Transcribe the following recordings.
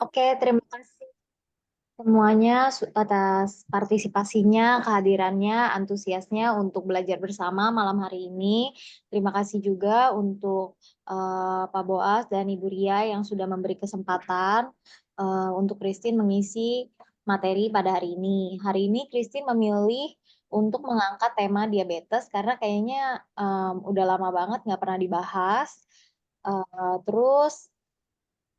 Oke, terima kasih semuanya atas partisipasinya, kehadirannya, antusiasnya untuk belajar bersama malam hari ini. Terima kasih juga untuk Pak Boas dan Ibu Ria yang sudah memberi kesempatan untuk Christine mengisi materi pada hari ini. Hari ini Christine memilih untuk mengangkat tema diabetes karena kayaknya udah lama banget nggak pernah dibahas. Terus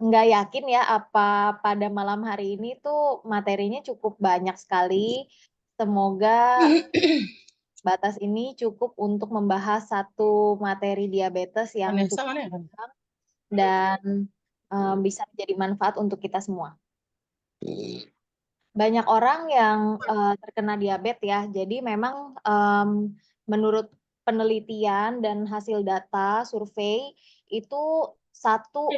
nggak yakin ya apa pada malam hari ini tuh materinya cukup banyak sekali. Semoga batas ini cukup untuk membahas satu materi diabetes yang Vanessa cukup mana ya? dan bisa menjadi manfaat untuk kita semua. Banyak orang yang terkena diabetes ya. Jadi memang menurut penelitian dan hasil data survei itu satu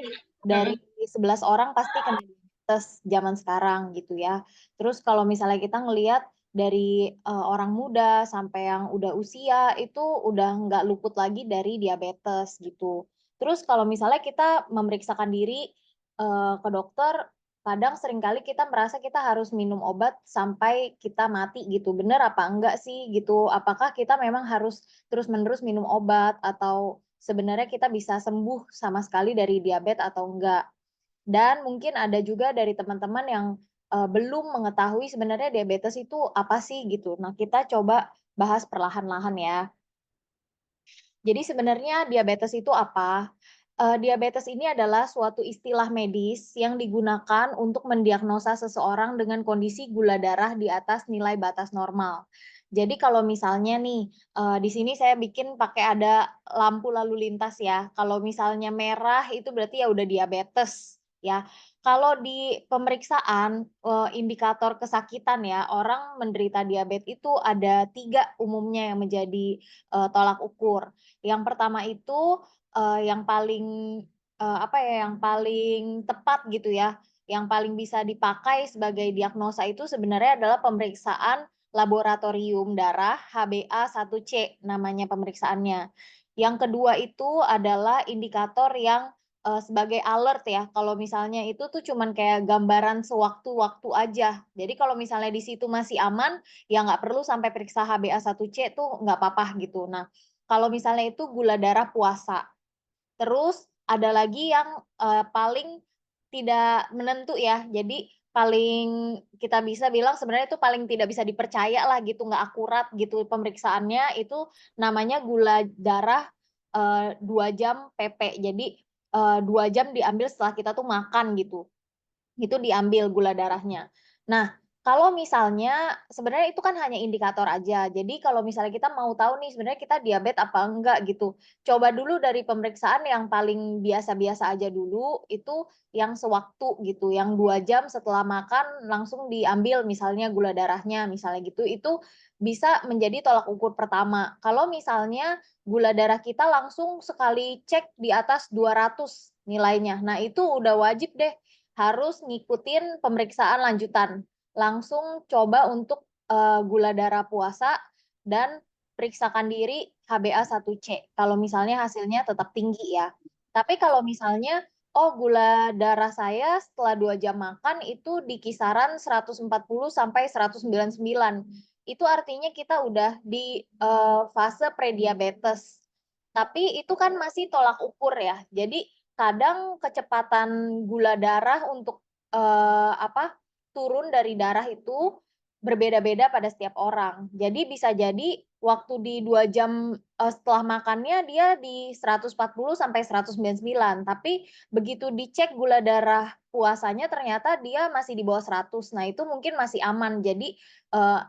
dari 11 orang pasti kena diabetes zaman sekarang gitu ya. Terus kalau misalnya kita ngelihat dari orang muda sampai yang udah usia itu udah nggak luput lagi dari diabetes gitu. Terus kalau misalnya kita memeriksakan diri ke dokter, kadang seringkali kita merasa kita harus minum obat sampai kita mati gitu. Bener apa enggak sih gitu? Apakah kita memang harus terus-menerus minum obat atau sebenarnya kita bisa sembuh sama sekali dari diabetes atau enggak? Dan mungkin ada juga dari teman-teman yang belum mengetahui sebenarnya diabetes itu apa sih gitu. Nah, kita coba bahas perlahan-lahan ya. Jadi sebenarnya diabetes itu apa? Diabetes ini adalah suatu istilah medis yang digunakan untuk mendiagnosa seseorang dengan kondisi gula darah di atas nilai batas normal. Jadi kalau misalnya nih, di sini saya bikin pakai ada lampu lalu lintas ya. Kalau misalnya merah itu berarti ya udah diabetes ya. Kalau di pemeriksaan indikator kesakitan ya, orang menderita diabetes itu ada 3 umumnya yang menjadi tolak ukur. Yang pertama itu yang paling apa ya, yang paling tepat gitu ya, yang paling bisa dipakai sebagai diagnosa itu sebenarnya adalah pemeriksaan laboratorium darah HbA1c namanya pemeriksaannya. Yang kedua itu adalah indikator yang sebagai alert ya. Kalau misalnya itu tuh cuman kayak gambaran sewaktu-waktu aja. Jadi kalau misalnya di situ masih aman, ya nggak perlu sampai periksa HbA1c tuh nggak apa-apa gitu. Nah, kalau misalnya itu gula darah puasa. Terus ada lagi yang paling tidak menentu ya. Jadi paling kita bisa bilang sebenarnya itu paling tidak bisa dipercaya lah gitu, nggak akurat gitu pemeriksaannya itu namanya gula darah 2 jam PP. Jadi 2 jam diambil setelah kita tuh makan gitu. Itu diambil gula darahnya. Nah, kalau misalnya sebenarnya itu kan hanya indikator aja. Jadi kalau misalnya kita mau tahu nih sebenarnya kita diabetes apa enggak gitu. Coba dulu dari pemeriksaan yang paling biasa-biasa aja dulu, itu yang sewaktu gitu, yang 2 jam setelah makan langsung diambil misalnya gula darahnya misalnya gitu. Itu bisa menjadi tolak ukur pertama. Kalau misalnya gula darah kita langsung sekali cek di atas 200 nilainya. Nah, itu udah wajib deh harus ngikutin pemeriksaan lanjutan. Langsung coba untuk gula darah puasa dan periksakan diri HbA1c. Kalau misalnya hasilnya tetap tinggi ya. Tapi kalau misalnya, oh gula darah saya setelah 2 jam makan itu di kisaran 140 sampai 199. Itu artinya kita udah di fase prediabetes. Tapi itu kan masih tolak ukur ya. Jadi kadang kecepatan gula darah untuk apa turun dari darah itu berbeda-beda pada setiap orang. Jadi bisa jadi waktu di 2 jam setelah makannya dia di 140 sampai 199, tapi begitu dicek gula darah puasanya ternyata dia masih di bawah 100. Nah, itu mungkin masih aman. Jadi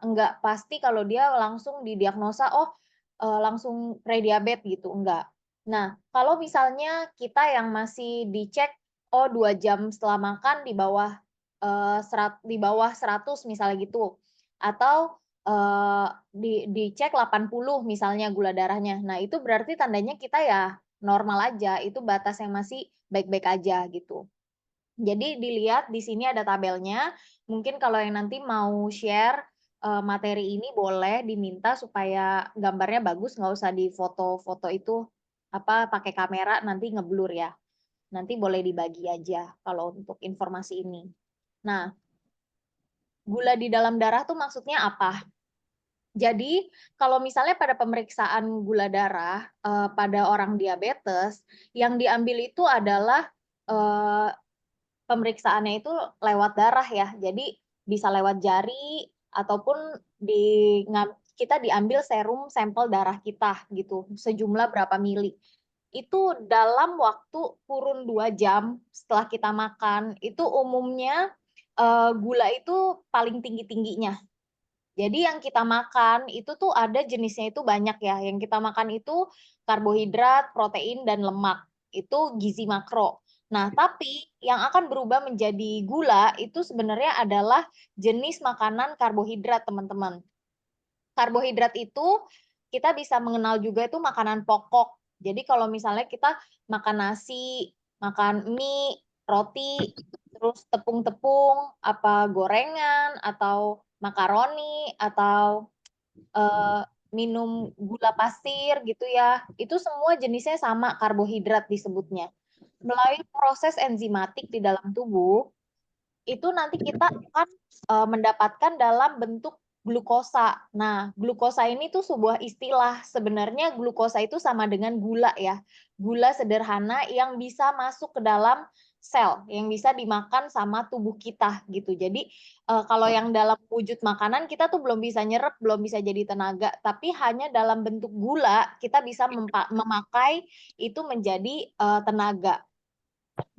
enggak pasti kalau dia langsung didiagnosa oh langsung prediabetes gitu, enggak. Nah, kalau misalnya kita yang masih dicek, oh 2 jam setelah makan di bawah 100 misalnya gitu, atau dicek 80 misalnya gula darahnya. Nah, itu berarti tandanya kita ya normal aja, itu batas yang masih baik-baik aja gitu. Jadi dilihat di sini ada tabelnya, mungkin kalau yang nanti mau share materi ini boleh diminta supaya gambarnya bagus, nggak usah di foto-foto itu apa pakai kamera nanti ngeblur ya. Nanti boleh dibagi aja kalau untuk informasi ini. Nah, gula di dalam darah tuh maksudnya apa? Jadi, kalau misalnya pada pemeriksaan gula darah pada orang diabetes, yang diambil itu adalah eh, pemeriksaannya itu lewat darah ya. Jadi bisa lewat jari ataupun kita diambil serum sampel darah kita gitu, sejumlah berapa mili. Itu dalam waktu kurun 2 jam setelah kita makan, itu umumnya gula itu paling tinggi-tingginya. Jadi yang kita makan itu tuh ada jenisnya itu banyak ya. Yang kita makan itu karbohidrat, protein, dan lemak. Itu gizi makro. Nah, tapi yang akan berubah menjadi gula itu sebenarnya adalah jenis makanan karbohidrat, teman-teman. Karbohidrat itu kita bisa mengenal juga itu makanan pokok. Jadi kalau misalnya kita makan nasi, makan mie, roti, terus tepung-tepung, apa gorengan, atau makaroni, atau minum gula pasir gitu ya, itu semua jenisnya sama, karbohidrat disebutnya. Melalui proses enzimatik di dalam tubuh, itu nanti kita akan mendapatkan dalam bentuk glukosa. Nah, glukosa ini tuh sebuah istilah. Sebenarnya glukosa itu sama dengan gula ya. Gula sederhana yang bisa masuk ke dalam sel, yang bisa dimakan sama tubuh kita gitu. Jadi kalau yang dalam wujud makanan kita tuh belum bisa nyerap, belum bisa jadi tenaga, tapi hanya dalam bentuk gula kita bisa memakai itu menjadi tenaga.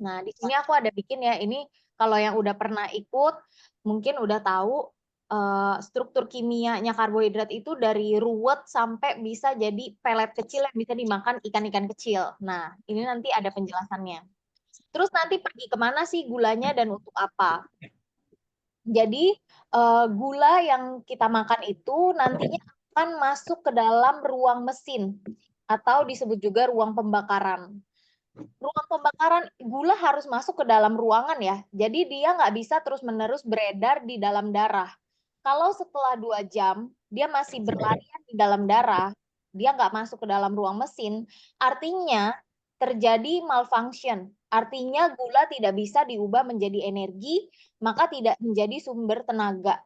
Nah, di sini aku ada bikin ya, ini kalau yang udah pernah ikut, mungkin udah tahu struktur kimianya karbohidrat itu dari ruwet sampai bisa jadi pelet kecil yang bisa dimakan ikan-ikan kecil. Nah, ini nanti ada penjelasannya. Terus nanti pergi kemana sih gulanya dan untuk apa? Jadi, gula yang kita makan itu nantinya akan masuk ke dalam ruang mesin atau disebut juga ruang pembakaran. Ruang pembakaran gula harus masuk ke dalam ruangan ya. Jadi dia nggak bisa terus-menerus beredar di dalam darah. Kalau setelah 2 jam dia masih berlarian di dalam darah, dia nggak masuk ke dalam ruang mesin, artinya terjadi malfunction. Artinya gula tidak bisa diubah menjadi energi, maka tidak menjadi sumber tenaga.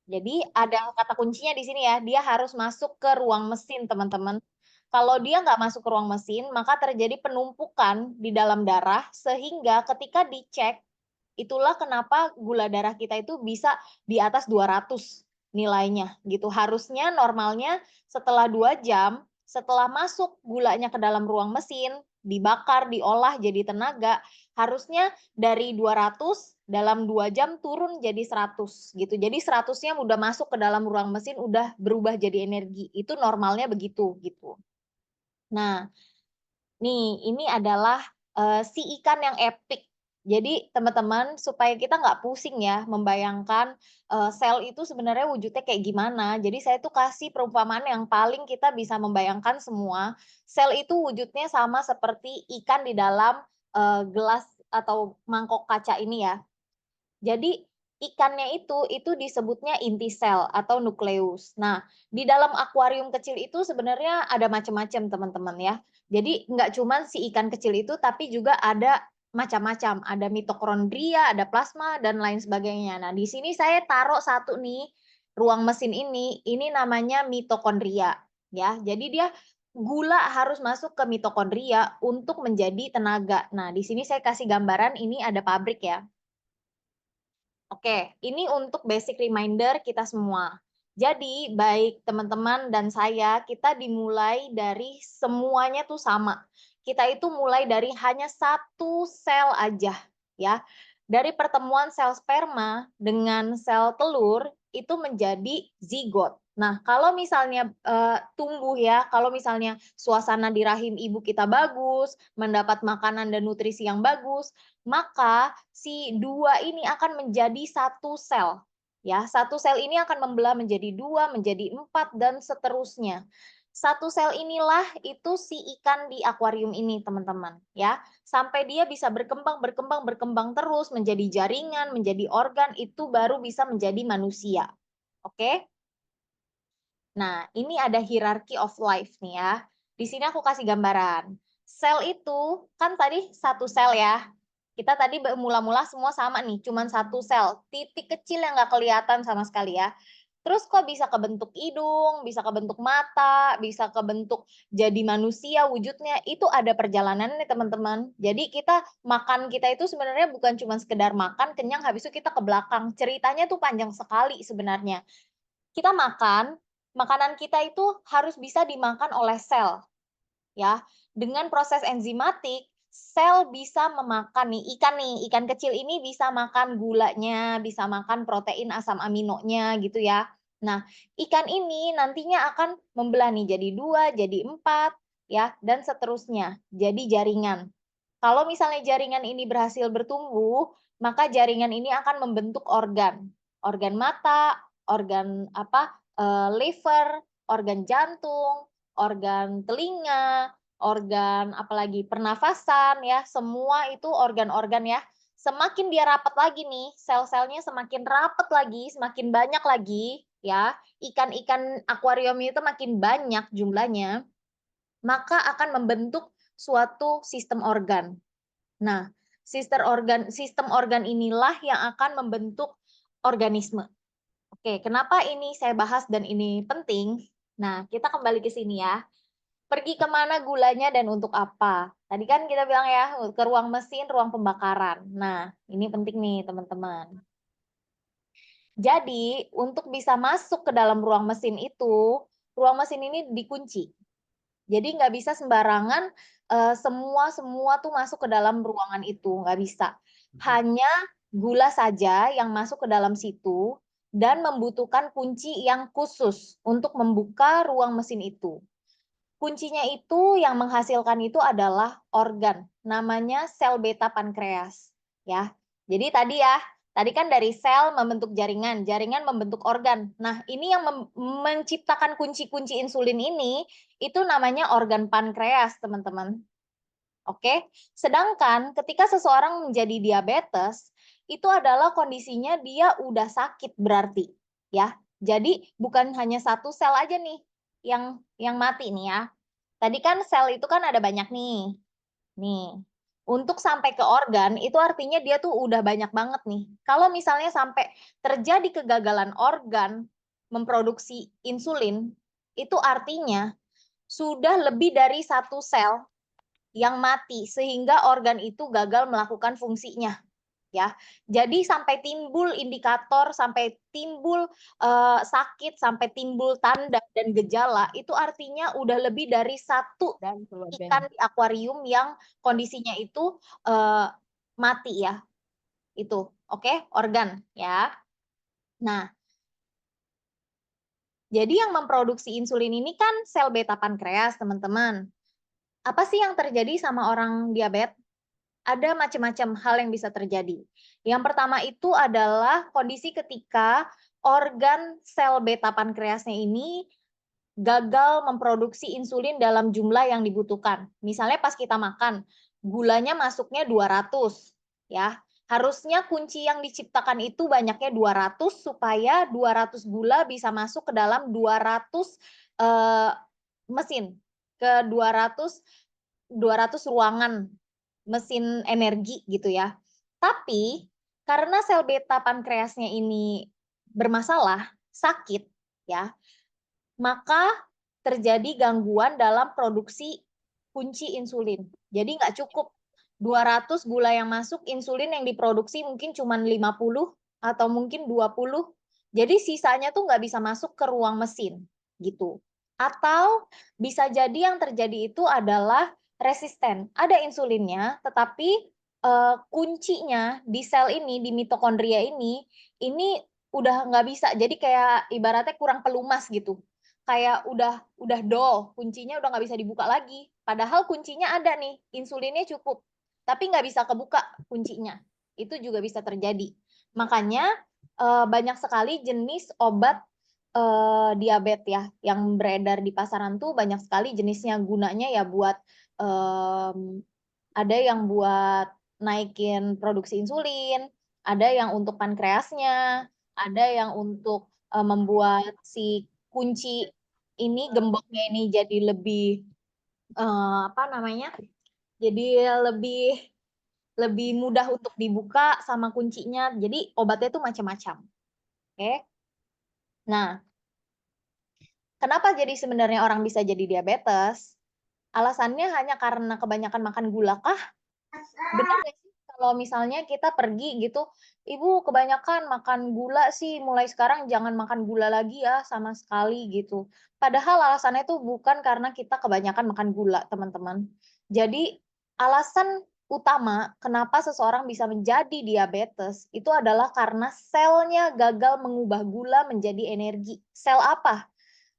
Jadi ada kata kuncinya di sini ya, dia harus masuk ke ruang mesin, teman-teman. Kalau dia nggak masuk ke ruang mesin, maka terjadi penumpukan di dalam darah, sehingga ketika dicek, itulah kenapa gula darah kita itu bisa di atas 200 nilainya. Gitu. Harusnya normalnya setelah 2 jam, setelah masuk gulanya ke dalam ruang mesin, dibakar, diolah jadi tenaga, harusnya dari 200 dalam 2 jam turun jadi 100 gitu. Jadi 100-nya udah masuk ke dalam ruang mesin, udah berubah jadi energi. Itu normalnya begitu gitu. Nah, nih ini adalah si ikan yang epic. Jadi teman-teman supaya kita nggak pusing ya membayangkan sel itu sebenarnya wujudnya kayak gimana. Jadi saya tuh kasih perumpamaan yang paling kita bisa membayangkan semua. Sel itu wujudnya sama seperti ikan di dalam gelas atau mangkok kaca ini ya. Jadi ikannya itu disebutnya inti sel atau nukleus. Nah, di dalam akuarium kecil itu sebenarnya ada macam-macam teman-teman ya. Jadi nggak cuma si ikan kecil itu, tapi juga ada macam-macam. Ada mitokondria, ada plasma, dan lain sebagainya. Nah, di sini saya taruh satu nih, ruang mesin ini namanya mitokondria. Ya, jadi dia gula harus masuk ke mitokondria untuk menjadi tenaga. Nah, di sini saya kasih gambaran, ini ada pabrik ya. Oke, ini untuk basic reminder kita semua. Jadi, baik teman-teman dan saya, kita dimulai dari semuanya tuh sama. Kita itu mulai dari hanya satu sel aja, ya. Dari pertemuan sel sperma dengan sel telur, itu menjadi zigot. Nah, kalau misalnya tumbuh ya, kalau misalnya suasana di rahim ibu kita bagus, mendapat makanan dan nutrisi yang bagus, maka si dua ini akan menjadi satu sel. Ya, satu sel ini akan membelah menjadi 2, menjadi 4, dan seterusnya. Satu sel inilah itu si ikan di akuarium ini, teman-teman. Ya, sampai dia bisa berkembang, berkembang, berkembang terus menjadi jaringan, menjadi organ, itu baru bisa menjadi manusia. Oke? Nah, ini ada hierarchy of life nih ya. Di sini aku kasih gambaran. sel itu kan tadi satu sel ya. Kita tadi mula-mula semua sama nih, cuman satu sel, titik kecil yang nggak kelihatan sama sekali ya. Terus kok bisa kebentuk hidung, bisa kebentuk mata, bisa kebentuk jadi manusia wujudnya, itu ada perjalanan nih teman-teman. Jadi makan kita itu sebenarnya bukan cuma sekedar makan, kenyang, habis itu kita ke belakang. Ceritanya tuh panjang sekali sebenarnya. Kita makan, makanan kita itu harus bisa dimakan oleh sel. Ya, dengan proses enzimatik, sel bisa memakan ikan kecil ini bisa makan gulanya, bisa makan protein asam aminonya gitu ya. Nah, ikan ini nantinya akan membelah nih jadi 2, jadi 4 ya, dan seterusnya. Jadi jaringan. Kalau misalnya jaringan ini berhasil bertumbuh, maka jaringan ini akan membentuk organ. Organ mata, organ liver, organ jantung, organ telinga, organ apalagi pernafasan ya, semua itu organ-organ ya. Semakin dia rapat lagi nih, sel-selnya semakin rapat lagi, semakin banyak lagi ya. Ikan-ikan akuarium itu makin banyak jumlahnya, maka akan membentuk suatu sistem organ. Nah, sistem organ inilah yang akan membentuk organisme. Oke, kenapa ini saya bahas dan ini penting? Nah, kita kembali ke sini ya. Pergi kemana gulanya dan untuk apa? Tadi kan kita bilang ya, ke ruang mesin, ruang pembakaran. Nah, ini penting nih teman-teman. Jadi, untuk bisa masuk ke dalam ruang mesin itu, ruang mesin ini dikunci. Jadi nggak bisa sembarangan semua tuh masuk ke dalam ruangan itu, nggak bisa. Hanya gula saja yang masuk ke dalam situ dan membutuhkan kunci yang khusus untuk membuka ruang mesin itu. Kuncinya itu yang menghasilkan itu adalah organ, namanya sel beta pankreas, ya. Jadi tadi kan dari sel membentuk jaringan, jaringan membentuk organ. Nah, ini yang menciptakan kunci-kunci insulin ini, itu namanya organ pankreas, teman-teman. Oke, sedangkan ketika seseorang menjadi diabetes, itu adalah kondisinya dia udah sakit berarti, ya. Jadi bukan hanya satu sel aja nih yang mati nih ya. Tadi kan sel itu kan ada banyak nih. Nih, untuk sampai ke organ itu artinya dia tuh udah banyak banget nih. Kalau misalnya sampai terjadi kegagalan organ memproduksi insulin, itu artinya sudah lebih dari satu sel yang mati sehingga organ itu gagal melakukan fungsinya. Ya, jadi sampai timbul indikator, sampai timbul sakit, sampai timbul tanda dan gejala, itu artinya udah lebih dari satu ikan di akuarium yang kondisinya itu mati ya. Itu, oke, organ ya. Nah, jadi yang memproduksi insulin ini kan sel beta pankreas, teman-teman. Apa sih yang terjadi sama orang diabetes? Ada macam-macam hal yang bisa terjadi. Yang pertama itu adalah kondisi ketika organ sel beta pankreasnya ini gagal memproduksi insulin dalam jumlah yang dibutuhkan. Misalnya pas kita makan, gulanya masuknya 200, ya. Harusnya kunci yang diciptakan itu banyaknya 200 supaya 200 gula bisa masuk ke dalam 200 mesin, ke 200 ruangan mesin energi gitu ya. Tapi karena sel beta pankreasnya ini bermasalah, sakit ya, maka terjadi gangguan dalam produksi kunci insulin. Jadi nggak cukup 200 gula yang masuk, insulin yang diproduksi mungkin cuma 50 atau mungkin 20. Jadi sisanya tuh nggak bisa masuk ke ruang mesin gitu. Atau bisa jadi yang terjadi itu adalah resisten. Ada insulinnya, tetapi kuncinya di sel ini, di mitokondria ini udah nggak bisa. Jadi kayak ibaratnya kurang pelumas gitu. Kayak udah dol, kuncinya udah nggak bisa dibuka lagi. Padahal kuncinya ada nih, insulinnya cukup, tapi nggak bisa kebuka kuncinya. Itu juga bisa terjadi. Makanya banyak sekali jenis obat diabetes ya yang beredar di pasaran tuh banyak sekali jenisnya, gunanya ya buat ada yang buat naikin produksi insulin, ada yang untuk pankreasnya, ada yang untuk membuat si kunci ini gemboknya ini jadi lebih apa namanya Jadi lebih mudah untuk dibuka sama kuncinya. Jadi obatnya tuh macam-macam. Oke. Nah, kenapa jadi sebenarnya orang bisa jadi diabetes? Alasannya hanya karena kebanyakan makan gula kah? Benar nggak sih kalau misalnya kita pergi gitu, "Ibu kebanyakan makan gula sih, mulai sekarang jangan makan gula lagi ya sama sekali," gitu. Padahal alasannya itu bukan karena kita kebanyakan makan gula, teman-teman. Jadi alasan utama kenapa seseorang bisa menjadi diabetes itu adalah karena selnya gagal mengubah gula menjadi energi. Sel apa?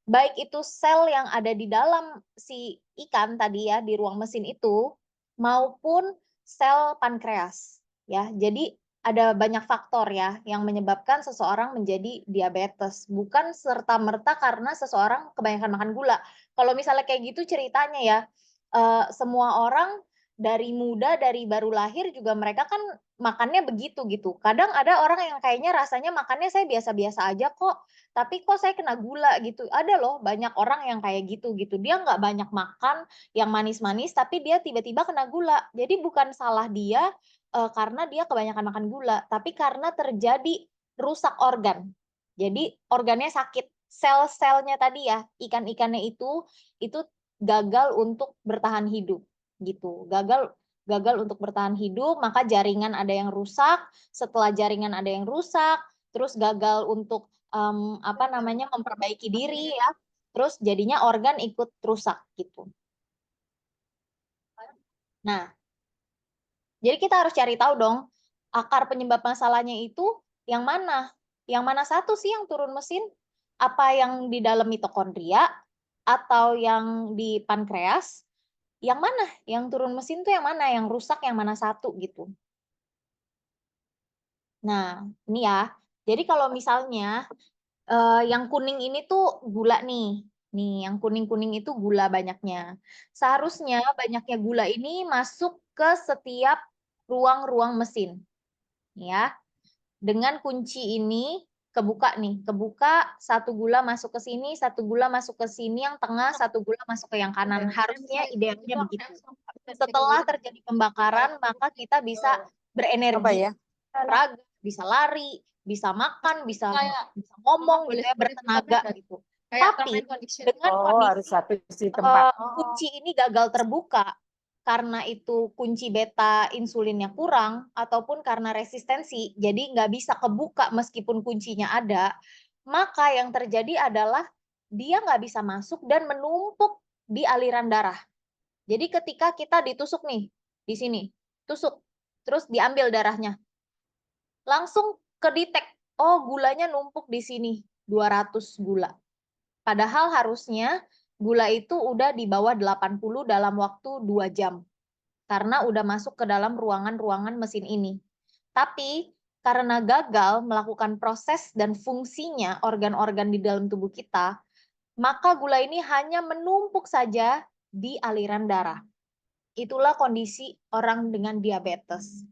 Baik itu sel yang ada di dalam si ikan tadi ya, di ruang mesin itu, maupun sel pankreas, ya. Jadi ada banyak faktor ya yang menyebabkan seseorang menjadi diabetes, bukan serta-merta karena seseorang kebanyakan makan gula. Kalau misalnya kayak gitu ceritanya ya, semua orang dari muda, dari baru lahir juga mereka kan makannya begitu gitu. Kadang ada orang yang kayaknya rasanya makannya saya biasa-biasa aja kok, tapi kok saya kena gula gitu. Ada loh banyak orang yang kayak gitu gitu. Dia nggak banyak makan yang manis-manis, tapi dia tiba-tiba kena gula. Jadi bukan salah dia karena dia kebanyakan makan gula, tapi karena terjadi rusak organ. Jadi organnya sakit. Sel-selnya tadi ya, ikan-ikannya itu gagal untuk bertahan hidup gitu. Gagal untuk bertahan hidup, maka jaringan ada yang rusak. Setelah jaringan ada yang rusak, terus gagal untuk apa namanya, memperbaiki diri ya, terus jadinya organ ikut rusak gitu. Nah, jadi kita harus cari tahu dong, akar penyebab masalahnya itu yang mana? Yang mana satu sih yang turun mesin? Apa yang di dalam mitokondria atau yang di pankreas? Yang mana? Yang turun mesin tuh yang mana? Yang rusak yang mana satu gitu. Nah, ini ya. Jadi kalau misalnya yang kuning ini tuh gula nih. Nih, yang kuning-kuning itu gula banyaknya. Seharusnya banyaknya gula ini masuk ke setiap ruang-ruang mesin, ya. Dengan kunci ini kebuka nih, kebuka satu gula masuk ke sini, satu gula masuk ke sini, yang tengah satu gula masuk ke yang kanan. Harusnya idealnya begitu. Setelah terjadi pembakaran, maka kita bisa berenergi, olahraga, bisa lari, bisa makan, bisa ngomong gitu ya, bertenaga gitu. Tapi dengan harus kondisi satu isi tempat. kunci ini gagal terbuka karena itu kunci beta insulinnya kurang ataupun karena resistensi, jadi nggak bisa kebuka meskipun kuncinya ada, maka yang terjadi adalah dia nggak bisa masuk dan menumpuk di aliran darah. Jadi ketika kita ditusuk nih, di sini, tusuk, terus diambil darahnya, langsung kedetek, oh gulanya numpuk di sini, 200 gula. Padahal harusnya gula itu udah di bawah 80 dalam waktu 2 jam. Karena udah masuk ke dalam ruangan-ruangan mesin ini. Tapi karena gagal melakukan proses dan fungsinya organ-organ di dalam tubuh kita, maka gula ini hanya menumpuk saja di aliran darah. Itulah kondisi orang dengan diabetes.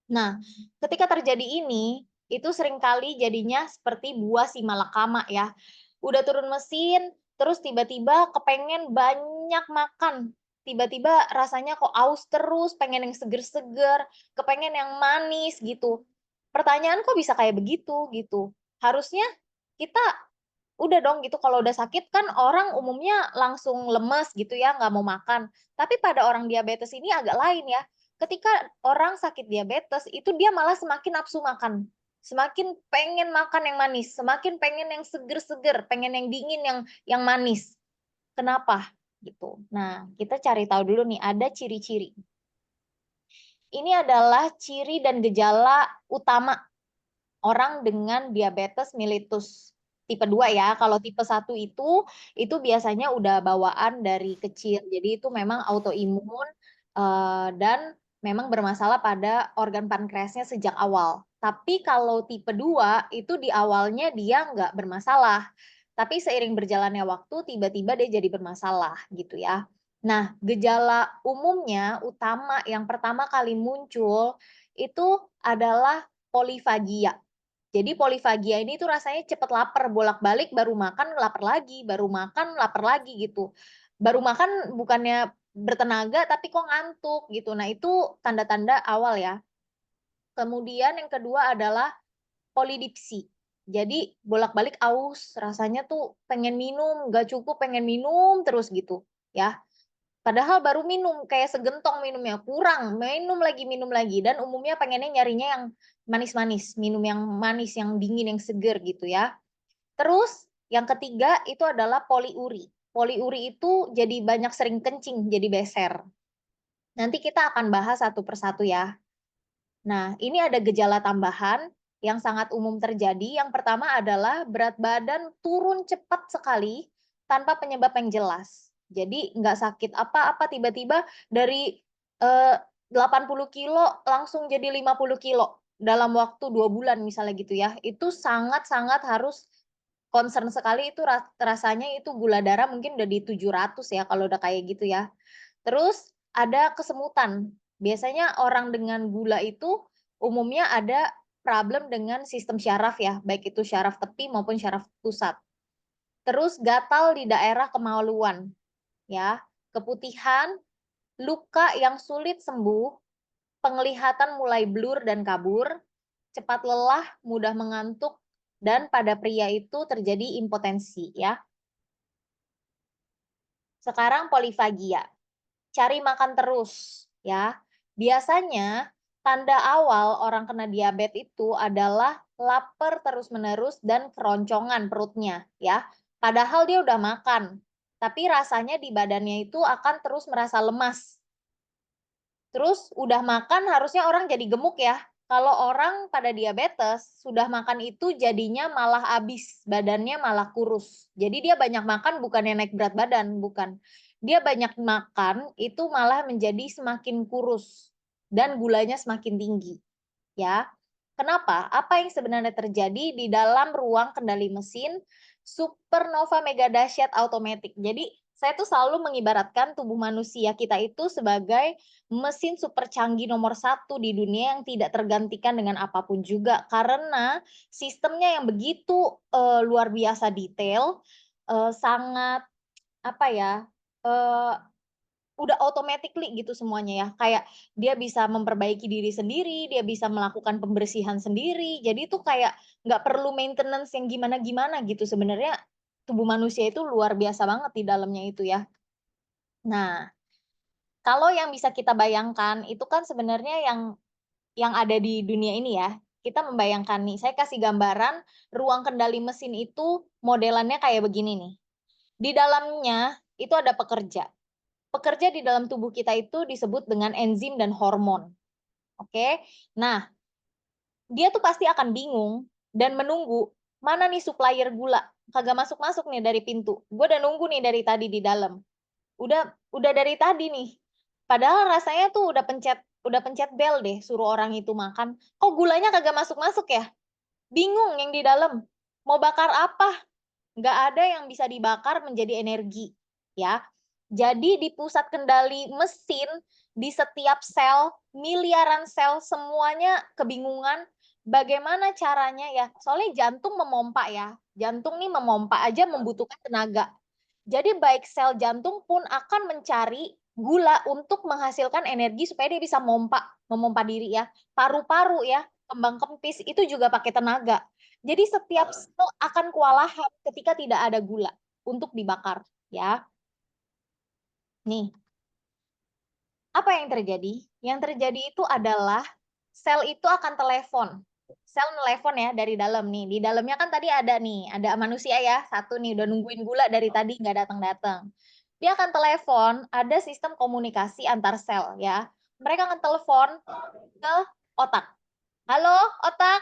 Nah, ketika terjadi ini, itu seringkali jadinya seperti buah si malakama ya. Udah turun mesin, terus tiba-tiba kepengen banyak makan. Tiba-tiba rasanya kok aus terus, pengen yang seger-seger, kepengen yang manis gitu. Pertanyaan kok bisa kayak begitu gitu. Harusnya kita udah dong gitu kalau udah sakit kan orang umumnya langsung lemes gitu ya, nggak mau makan. Tapi pada orang diabetes ini agak lain ya. Ketika orang sakit diabetes itu dia malah semakin nafsu makan. Semakin pengen makan yang manis, semakin pengen yang seger-seger, pengen yang dingin yang manis. Kenapa? Gitu. Nah, kita cari tahu dulu nih ada ciri-ciri. Ini adalah ciri dan gejala utama orang dengan diabetes mellitus tipe 2 ya. Kalau tipe 1 itu biasanya udah bawaan dari kecil. Jadi itu memang autoimun dan memang bermasalah pada organ pankreasnya sejak awal. Tapi kalau tipe 2 itu di awalnya dia nggak bermasalah. Tapi seiring berjalannya waktu tiba-tiba dia jadi bermasalah gitu ya. Nah, gejala umumnya utama yang pertama kali muncul itu adalah polifagia. Jadi polifagia ini tuh rasanya cepet lapar, bolak-balik baru makan lapar lagi gitu. Baru makan bukannya bertenaga tapi kok ngantuk gitu. Nah, itu tanda-tanda awal ya. Kemudian yang kedua adalah polidipsi. Jadi bolak-balik aus, rasanya tuh pengen minum, nggak cukup pengen minum terus gitu ya. Padahal baru minum, kayak segentong minumnya, kurang, minum lagi. Dan umumnya pengennya nyarinya yang manis-manis, minum yang manis, yang dingin, yang seger gitu ya. Terus yang ketiga itu adalah poliuri. Poliuri itu jadi banyak sering kencing, jadi beser. Nanti kita akan bahas satu persatu ya. Nah, ini ada gejala tambahan yang sangat umum terjadi. Yang pertama adalah berat badan turun cepat sekali tanpa penyebab yang jelas. Jadi nggak sakit apa-apa, tiba-tiba dari 80 kilo langsung jadi 50 kilo dalam waktu 2 bulan misalnya gitu ya. Itu sangat-sangat harus concern sekali, itu rasanya itu gula darah mungkin udah di 700 ya kalau udah kayak gitu ya. Terus ada kesemutan. Biasanya orang dengan gula itu umumnya ada problem dengan sistem syaraf ya, baik itu syaraf tepi maupun syaraf pusat. Terus gatal di daerah kemaluan ya, keputihan, luka yang sulit sembuh, penglihatan mulai blur dan kabur, cepat lelah, mudah mengantuk, dan pada pria itu terjadi impotensi ya. Sekarang polifagia. Cari makan terus ya. Biasanya tanda awal orang kena diabetes itu adalah lapar terus-menerus dan keroncongan perutnya ya. Padahal dia udah makan, tapi rasanya di badannya itu akan terus merasa lemas. Terus udah makan harusnya orang jadi gemuk ya. Kalau orang pada diabetes sudah makan itu jadinya malah habis, badannya malah kurus. Jadi dia banyak makan bukannya naik berat badan, bukan. Dia banyak makan itu malah menjadi semakin kurus dan gulanya semakin tinggi, ya. Kenapa? Apa yang sebenarnya terjadi di dalam ruang kendali mesin supernova mega dahsyat automatic. Jadi saya tuh selalu mengibaratkan tubuh manusia kita itu sebagai mesin super canggih nomor 1 di dunia yang tidak tergantikan dengan apapun juga. Karena sistemnya yang begitu luar biasa detail, sangat apa ya, eee udah automatically gitu semuanya ya, kayak dia bisa memperbaiki diri sendiri, dia bisa melakukan pembersihan sendiri, jadi itu kayak nggak perlu maintenance yang gimana-gimana gitu, sebenarnya tubuh manusia itu luar biasa banget di dalamnya itu ya. Nah, kalau yang bisa kita bayangkan itu kan sebenarnya yang ada di dunia ini ya, kita membayangkan nih, saya kasih gambaran ruang kendali mesin itu modelannya kayak begini nih, di dalamnya itu ada pekerja. Pekerja di dalam tubuh kita itu disebut dengan enzim dan hormon. Oke. Nah, dia tuh pasti akan bingung dan menunggu mana nih supplier gula. Kagak masuk-masuk nih dari pintu. Gue udah nunggu nih dari tadi di dalam. Udah dari tadi nih. Padahal rasanya tuh udah pencet bel deh suruh orang itu makan. Kok gulanya kagak masuk-masuk ya? Bingung yang di dalam. Mau bakar apa? Nggak ada yang bisa dibakar menjadi energi, ya. Jadi di pusat kendali mesin, di setiap sel, miliaran sel semuanya kebingungan bagaimana caranya ya, soalnya jantung memompa ya, jantung nih memompa aja membutuhkan tenaga. Jadi baik sel jantung pun akan mencari gula untuk menghasilkan energi supaya dia bisa memompa diri ya. Paru-paru ya, kembang kempis itu juga pakai tenaga. Jadi setiap sel akan kewalahan ketika tidak ada gula untuk dibakar, ya. Nih, apa yang terjadi? Yang terjadi itu adalah sel itu akan telepon. Sel telepon ya dari dalam nih. Di dalamnya kan tadi ada nih, ada manusia ya, satu nih udah nungguin gula dari tadi nggak datang-datang. Dia akan telepon, ada sistem komunikasi antar sel ya. Mereka akan telepon ke otak. Halo, otak.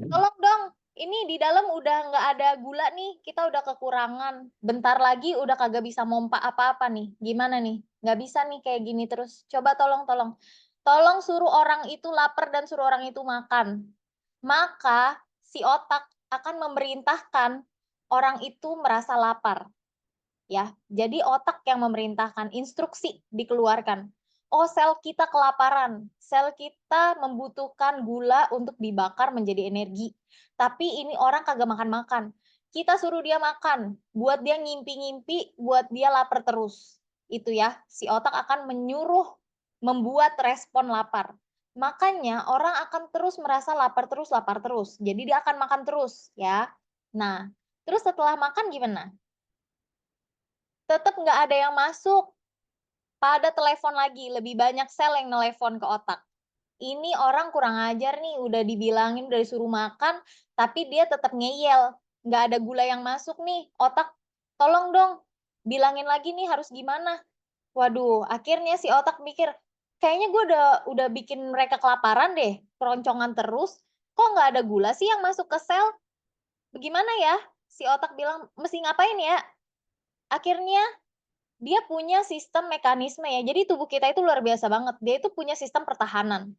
Tolong dong, ini di dalam udah nggak ada gula nih, kita udah kekurangan. Bentar lagi udah kagak bisa mompa apa-apa nih. Gimana nih? Nggak bisa nih kayak gini terus. Coba tolong, tolong. Tolong suruh orang itu lapar dan suruh orang itu makan. Maka si otak akan memerintahkan orang itu merasa lapar. Ya, jadi otak yang memerintahkan, instruksi dikeluarkan. Oh, sel kita kelaparan, sel kita membutuhkan gula untuk dibakar menjadi energi. Tapi ini orang kagak makan-makan. Kita suruh dia makan, buat dia ngimpi-ngimpi, buat dia lapar terus. itu ya, si otak akan membuat respon lapar. Makanya orang akan terus merasa lapar terus. Jadi dia akan makan terus ya. Nah, terus setelah makan gimana? Tetap nggak ada yang masuk pada telepon lagi, lebih banyak sel yang nelpon ke otak. Ini orang kurang ajar nih, udah dibilangin, udah disuruh makan, tapi dia tetap ngeyel. Nggak ada gula yang masuk nih, otak tolong dong, bilangin lagi nih harus gimana. Waduh, akhirnya si otak mikir, kayaknya gue udah bikin mereka kelaparan deh, keroncongan terus, kok nggak ada gula sih yang masuk ke sel? Bagaimana ya? Si otak bilang, mesti ngapain ya? Akhirnya dia punya sistem mekanisme ya. Jadi tubuh kita itu luar biasa banget. Dia itu punya sistem pertahanan.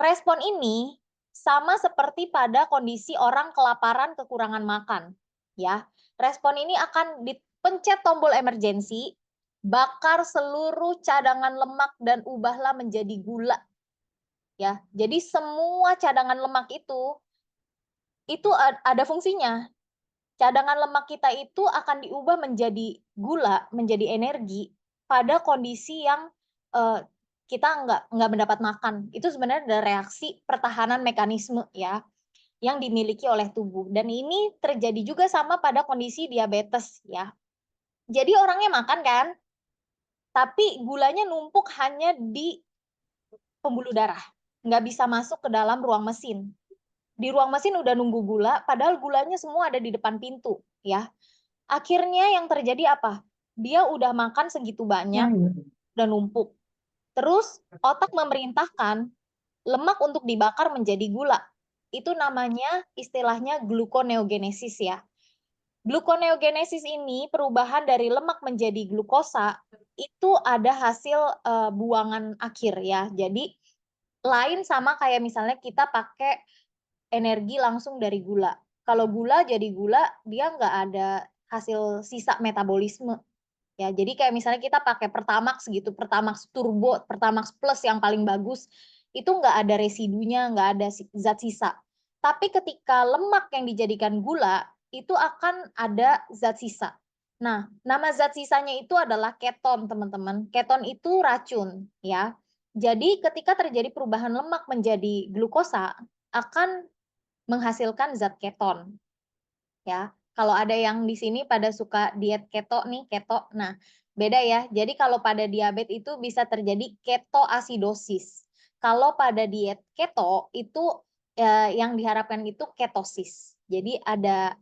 Respon ini sama seperti pada kondisi orang kelaparan kekurangan makan, ya. Respon ini akan dipencet tombol emergensi, bakar seluruh cadangan lemak dan ubahlah menjadi gula, ya. Jadi semua cadangan lemak itu ada fungsinya. Cadangan lemak kita itu akan diubah menjadi gula, menjadi energi pada kondisi yang kita nggak mendapat makan. Itu sebenarnya ada reaksi pertahanan mekanisme ya yang dimiliki oleh tubuh. Dan ini terjadi juga sama pada kondisi diabetes ya. Jadi orangnya makan kan, tapi gulanya numpuk hanya di pembuluh darah, nggak bisa masuk ke dalam ruang mesin. Di ruang mesin udah nunggu gula, padahal gulanya semua ada di depan pintu ya. Akhirnya yang terjadi apa? Dia udah makan segitu banyak, udah numpuk. Terus otak memerintahkan lemak untuk dibakar menjadi gula. Itu namanya istilahnya gluconeogenesis ya. Gluconeogenesis ini perubahan dari lemak menjadi glukosa itu ada hasil buangan akhir ya. Jadi lain sama kayak misalnya kita pakai energi langsung dari gula. Kalau gula jadi gula, dia nggak ada hasil sisa metabolisme. Ya, jadi kayak misalnya kita pakai Pertamax gitu, Pertamax Turbo, Pertamax Plus yang paling bagus, itu nggak ada residunya, nggak ada zat sisa. Tapi ketika lemak yang dijadikan gula, itu akan ada zat sisa. Nah, nama zat sisanya itu adalah keton, teman-teman. Keton itu racun, ya. Jadi ketika terjadi perubahan lemak menjadi glukosa, akan menghasilkan zat keton, ya. Kalau ada yang di sini pada suka diet keto nih, keto. Nah, beda ya. Jadi kalau pada diabetes itu bisa terjadi ketoasidosis. Kalau pada diet keto itu yang diharapkan itu ketosis. Jadi ada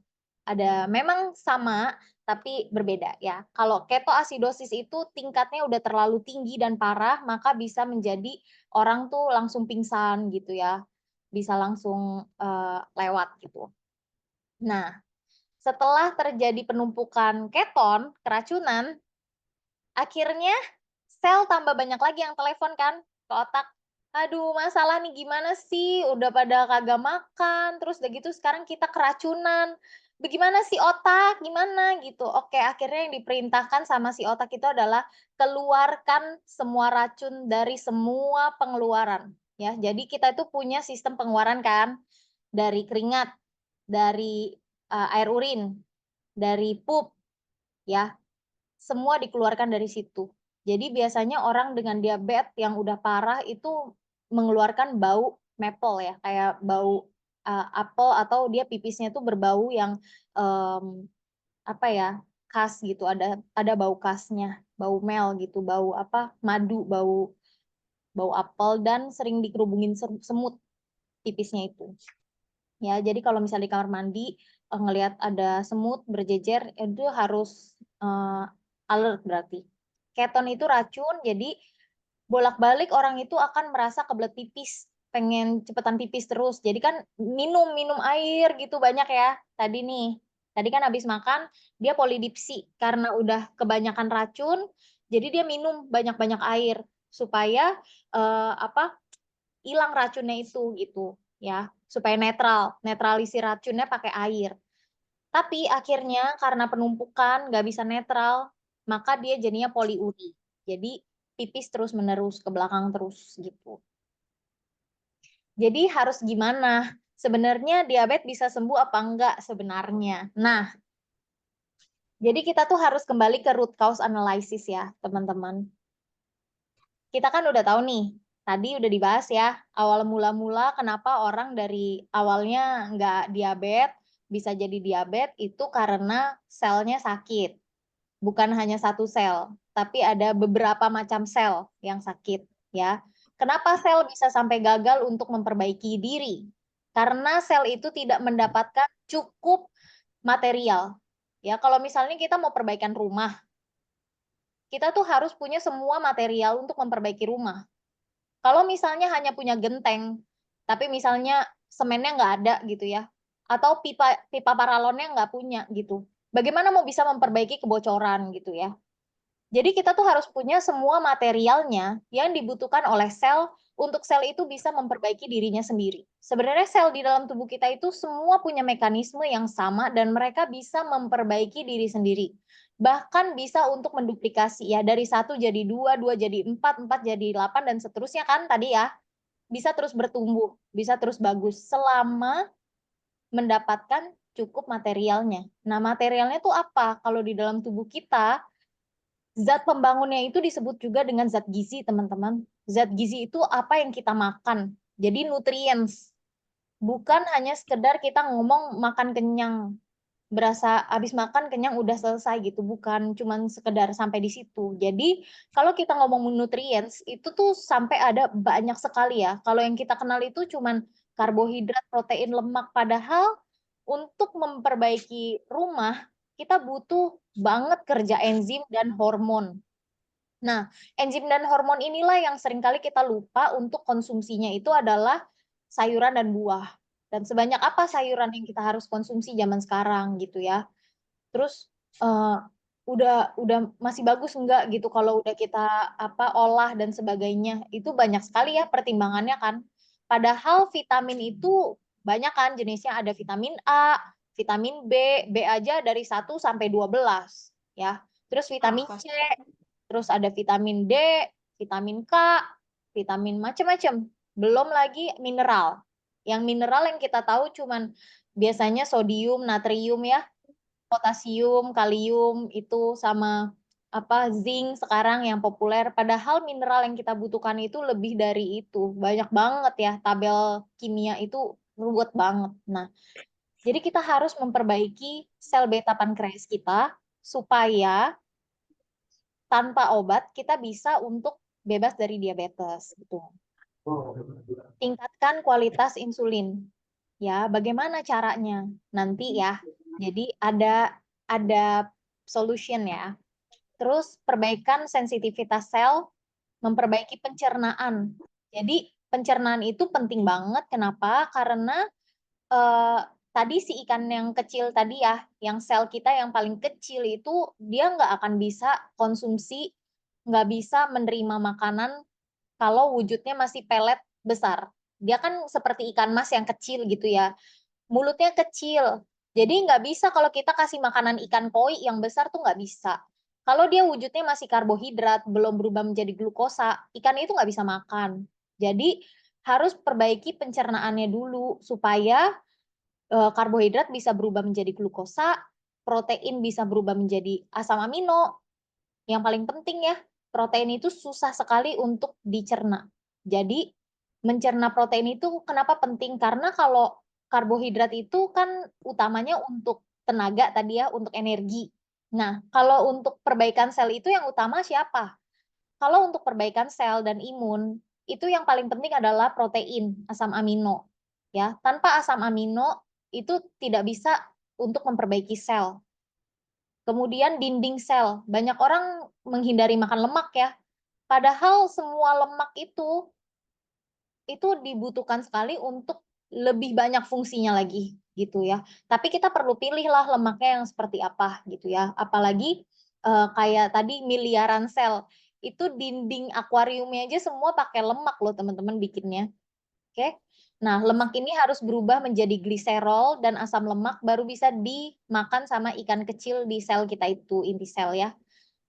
memang sama tapi berbeda ya. Kalau ketoasidosis itu tingkatnya udah terlalu tinggi dan parah, maka bisa menjadi orang tuh langsung pingsan gitu ya. Bisa langsung lewat gitu. Nah, setelah terjadi penumpukan keton, keracunan, akhirnya sel tambah banyak lagi yang telepon kan ke otak. Aduh, masalah nih gimana sih? Udah pada kagak makan, terus udah gitu sekarang kita keracunan. Bagaimana sih otak? Gimana gitu? Oke, akhirnya yang diperintahkan sama si otak itu adalah keluarkan semua racun dari semua pengeluaran. Ya, jadi kita itu punya sistem pengeluaran kan dari keringat, dari air urin, dari pup, ya, semua dikeluarkan dari situ. Jadi biasanya orang dengan diabetes yang udah parah itu mengeluarkan bau maple ya, kayak bau apel atau dia pipisnya tuh berbau yang apa ya, khas gitu, ada bau khasnya, bau mel gitu, bau apa, madu, bau bau apel dan sering dikerubungin semut pipisnya itu. Ya, jadi kalau misalnya di kamar mandi ngelihat ada semut berjejer itu harus alert berarti. Keton itu racun, jadi bolak-balik orang itu akan merasa kebelet pipis, pengen cepetan pipis terus. Jadi kan minum air gitu banyak ya. Tadi nih, tadi kan habis makan dia polidipsi karena udah kebanyakan racun, jadi dia minum banyak-banyak air supaya apa hilang racunnya itu gitu ya, supaya netralisir racunnya pakai air. Tapi akhirnya karena penumpukan nggak bisa netral, maka dia jadinya poliuri. Jadi pipis terus menerus ke belakang terus gitu. Jadi harus gimana? Sebenarnya diabetes bisa sembuh apa enggak sebenarnya? Nah, Jadi kita tuh harus kembali ke root cause analysis ya, teman-teman. Kita kan udah tahu nih, tadi udah dibahas ya, awal mula-mula kenapa orang dari awalnya nggak diabetes, bisa jadi diabetes itu karena selnya sakit. Bukan hanya satu sel, tapi ada beberapa macam sel yang sakit ya. Kenapa sel bisa sampai gagal untuk memperbaiki diri? Karena sel itu tidak mendapatkan cukup material. Ya, kalau misalnya kita mau perbaikan rumah, kita tuh harus punya semua material untuk memperbaiki rumah. Kalau misalnya hanya punya genteng, tapi misalnya semennya nggak ada gitu ya, atau pipa pipa paralonnya nggak punya gitu, bagaimana mau bisa memperbaiki kebocoran gitu ya? Jadi kita tuh harus punya semua materialnya yang dibutuhkan oleh sel untuk sel itu bisa memperbaiki dirinya sendiri. Sebenarnya sel di dalam tubuh kita itu semua punya mekanisme yang sama dan mereka bisa memperbaiki diri sendiri. Bahkan bisa untuk menduplikasi ya, dari 1 jadi 2, 2 jadi 4, 4 jadi 8 dan seterusnya kan tadi ya. Bisa terus bertumbuh, bisa terus bagus selama mendapatkan cukup materialnya. Nah, materialnya tuh apa? Kalau di dalam tubuh kita zat pembangunnya itu disebut juga dengan zat gizi, teman-teman. Zat gizi itu apa yang kita makan. Jadi nutrients. Bukan hanya sekedar kita ngomong makan kenyang. Berasa habis makan kenyang udah selesai gitu. Bukan cuman sekedar sampai di situ. Jadi kalau kita ngomong nutrients itu tuh sampai ada banyak sekali ya. Kalau yang kita kenal itu cuman karbohidrat, protein, lemak. Padahal untuk memperbaiki rumah kita butuh banget kerja enzim dan hormon. Nah, enzim dan hormon inilah yang seringkali kita lupa untuk konsumsinya itu adalah sayuran dan buah. Dan sebanyak apa sayuran yang kita harus konsumsi zaman sekarang gitu ya. Terus udah masih bagus enggak gitu kalau udah kita olah dan sebagainya. Itu banyak sekali ya pertimbangannya kan. Padahal vitamin itu banyak kan jenisnya, ada vitamin A, vitamin B, B aja dari 1 sampai 12 ya. Terus vitamin C, terus ada vitamin D, vitamin K, vitamin macam-macam. Belum lagi mineral. Yang mineral yang kita tahu cuman biasanya sodium, natrium ya, potasium, kalium itu sama zinc sekarang yang populer. Padahal mineral yang kita butuhkan itu lebih dari itu. Banyak banget ya, tabel kimia itu ruwet banget. Nah, jadi kita harus memperbaiki sel beta pankreas kita supaya tanpa obat kita bisa untuk bebas dari diabetes gitu. Tingkatkan kualitas insulin. Ya, bagaimana caranya? Nanti ya. Jadi ada solution ya. Terus perbaikan sensitivitas sel, memperbaiki pencernaan. Jadi pencernaan itu penting banget. Kenapa? Karena eh, tadi si ikan yang kecil tadi ya, yang sel kita yang paling kecil itu dia nggak akan bisa konsumsi, nggak bisa menerima makanan kalau wujudnya masih pelet besar. Dia kan seperti ikan mas yang kecil gitu ya, mulutnya kecil. Jadi nggak bisa kalau kita kasih makanan ikan koi yang besar tuh nggak bisa. Kalau dia wujudnya masih karbohidrat, belum berubah menjadi glukosa, ikan itu nggak bisa makan. Jadi harus perbaiki pencernaannya dulu supaya karbohidrat bisa berubah menjadi glukosa, protein bisa berubah menjadi asam amino. Yang paling penting ya, protein itu susah sekali untuk dicerna. Jadi mencerna protein itu kenapa penting? Karena kalau karbohidrat itu kan utamanya untuk tenaga tadi ya, untuk energi. Nah, kalau untuk perbaikan sel itu yang utama siapa? Kalau untuk perbaikan sel dan imun, itu yang paling penting adalah protein, asam amino. Ya, tanpa asam amino itu tidak bisa untuk memperbaiki sel. Kemudian dinding sel. Banyak orang menghindari makan lemak ya. Padahal semua lemak itu dibutuhkan sekali untuk lebih banyak fungsinya lagi gitu ya. Tapi kita perlu pilihlah lemaknya yang seperti apa gitu ya. Apalagi kayak tadi miliaran sel. Itu dinding akuariumnya aja semua pakai lemak loh teman-teman bikinnya. Oke. Nah, lemak ini harus berubah menjadi gliserol dan asam lemak baru bisa dimakan sama ikan kecil di sel kita itu, inti sel ya.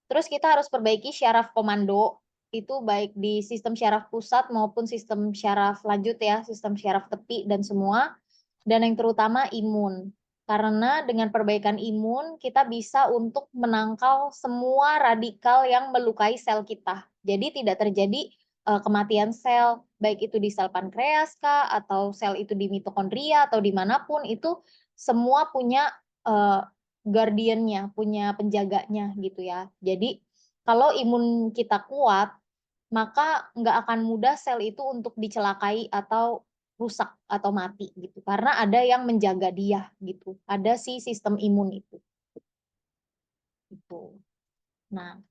Terus kita harus perbaiki syaraf komando, itu baik di sistem syaraf pusat maupun sistem syaraf lanjut ya, sistem syaraf tepi dan semua. Dan yang terutama imun. Karena dengan perbaikan imun, kita bisa untuk menangkal semua radikal yang melukai sel kita. Jadi tidak terjadi kematian sel, baik itu di sel pankreas kah, atau sel itu di mitokondria, atau dimanapun, itu semua punya guardiannya, punya penjaganya gitu ya. Jadi kalau imun kita kuat, maka nggak akan mudah sel itu untuk dicelakai atau rusak atau mati gitu, karena ada yang menjaga dia gitu, ada si sistem imun itu gitu. Nah,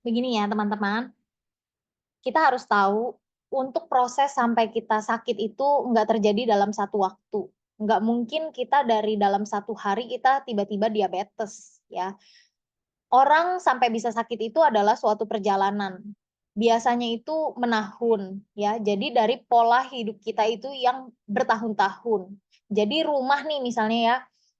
begini ya teman-teman, kita harus tahu untuk proses sampai kita sakit itu nggak terjadi dalam satu waktu, nggak mungkin kita dari dalam satu hari kita tiba-tiba diabetes ya. Orang sampai bisa sakit itu adalah suatu perjalanan. Biasanya itu menahun, ya. Jadi dari pola hidup kita itu yang bertahun-tahun. Jadi rumah nih misalnya ya,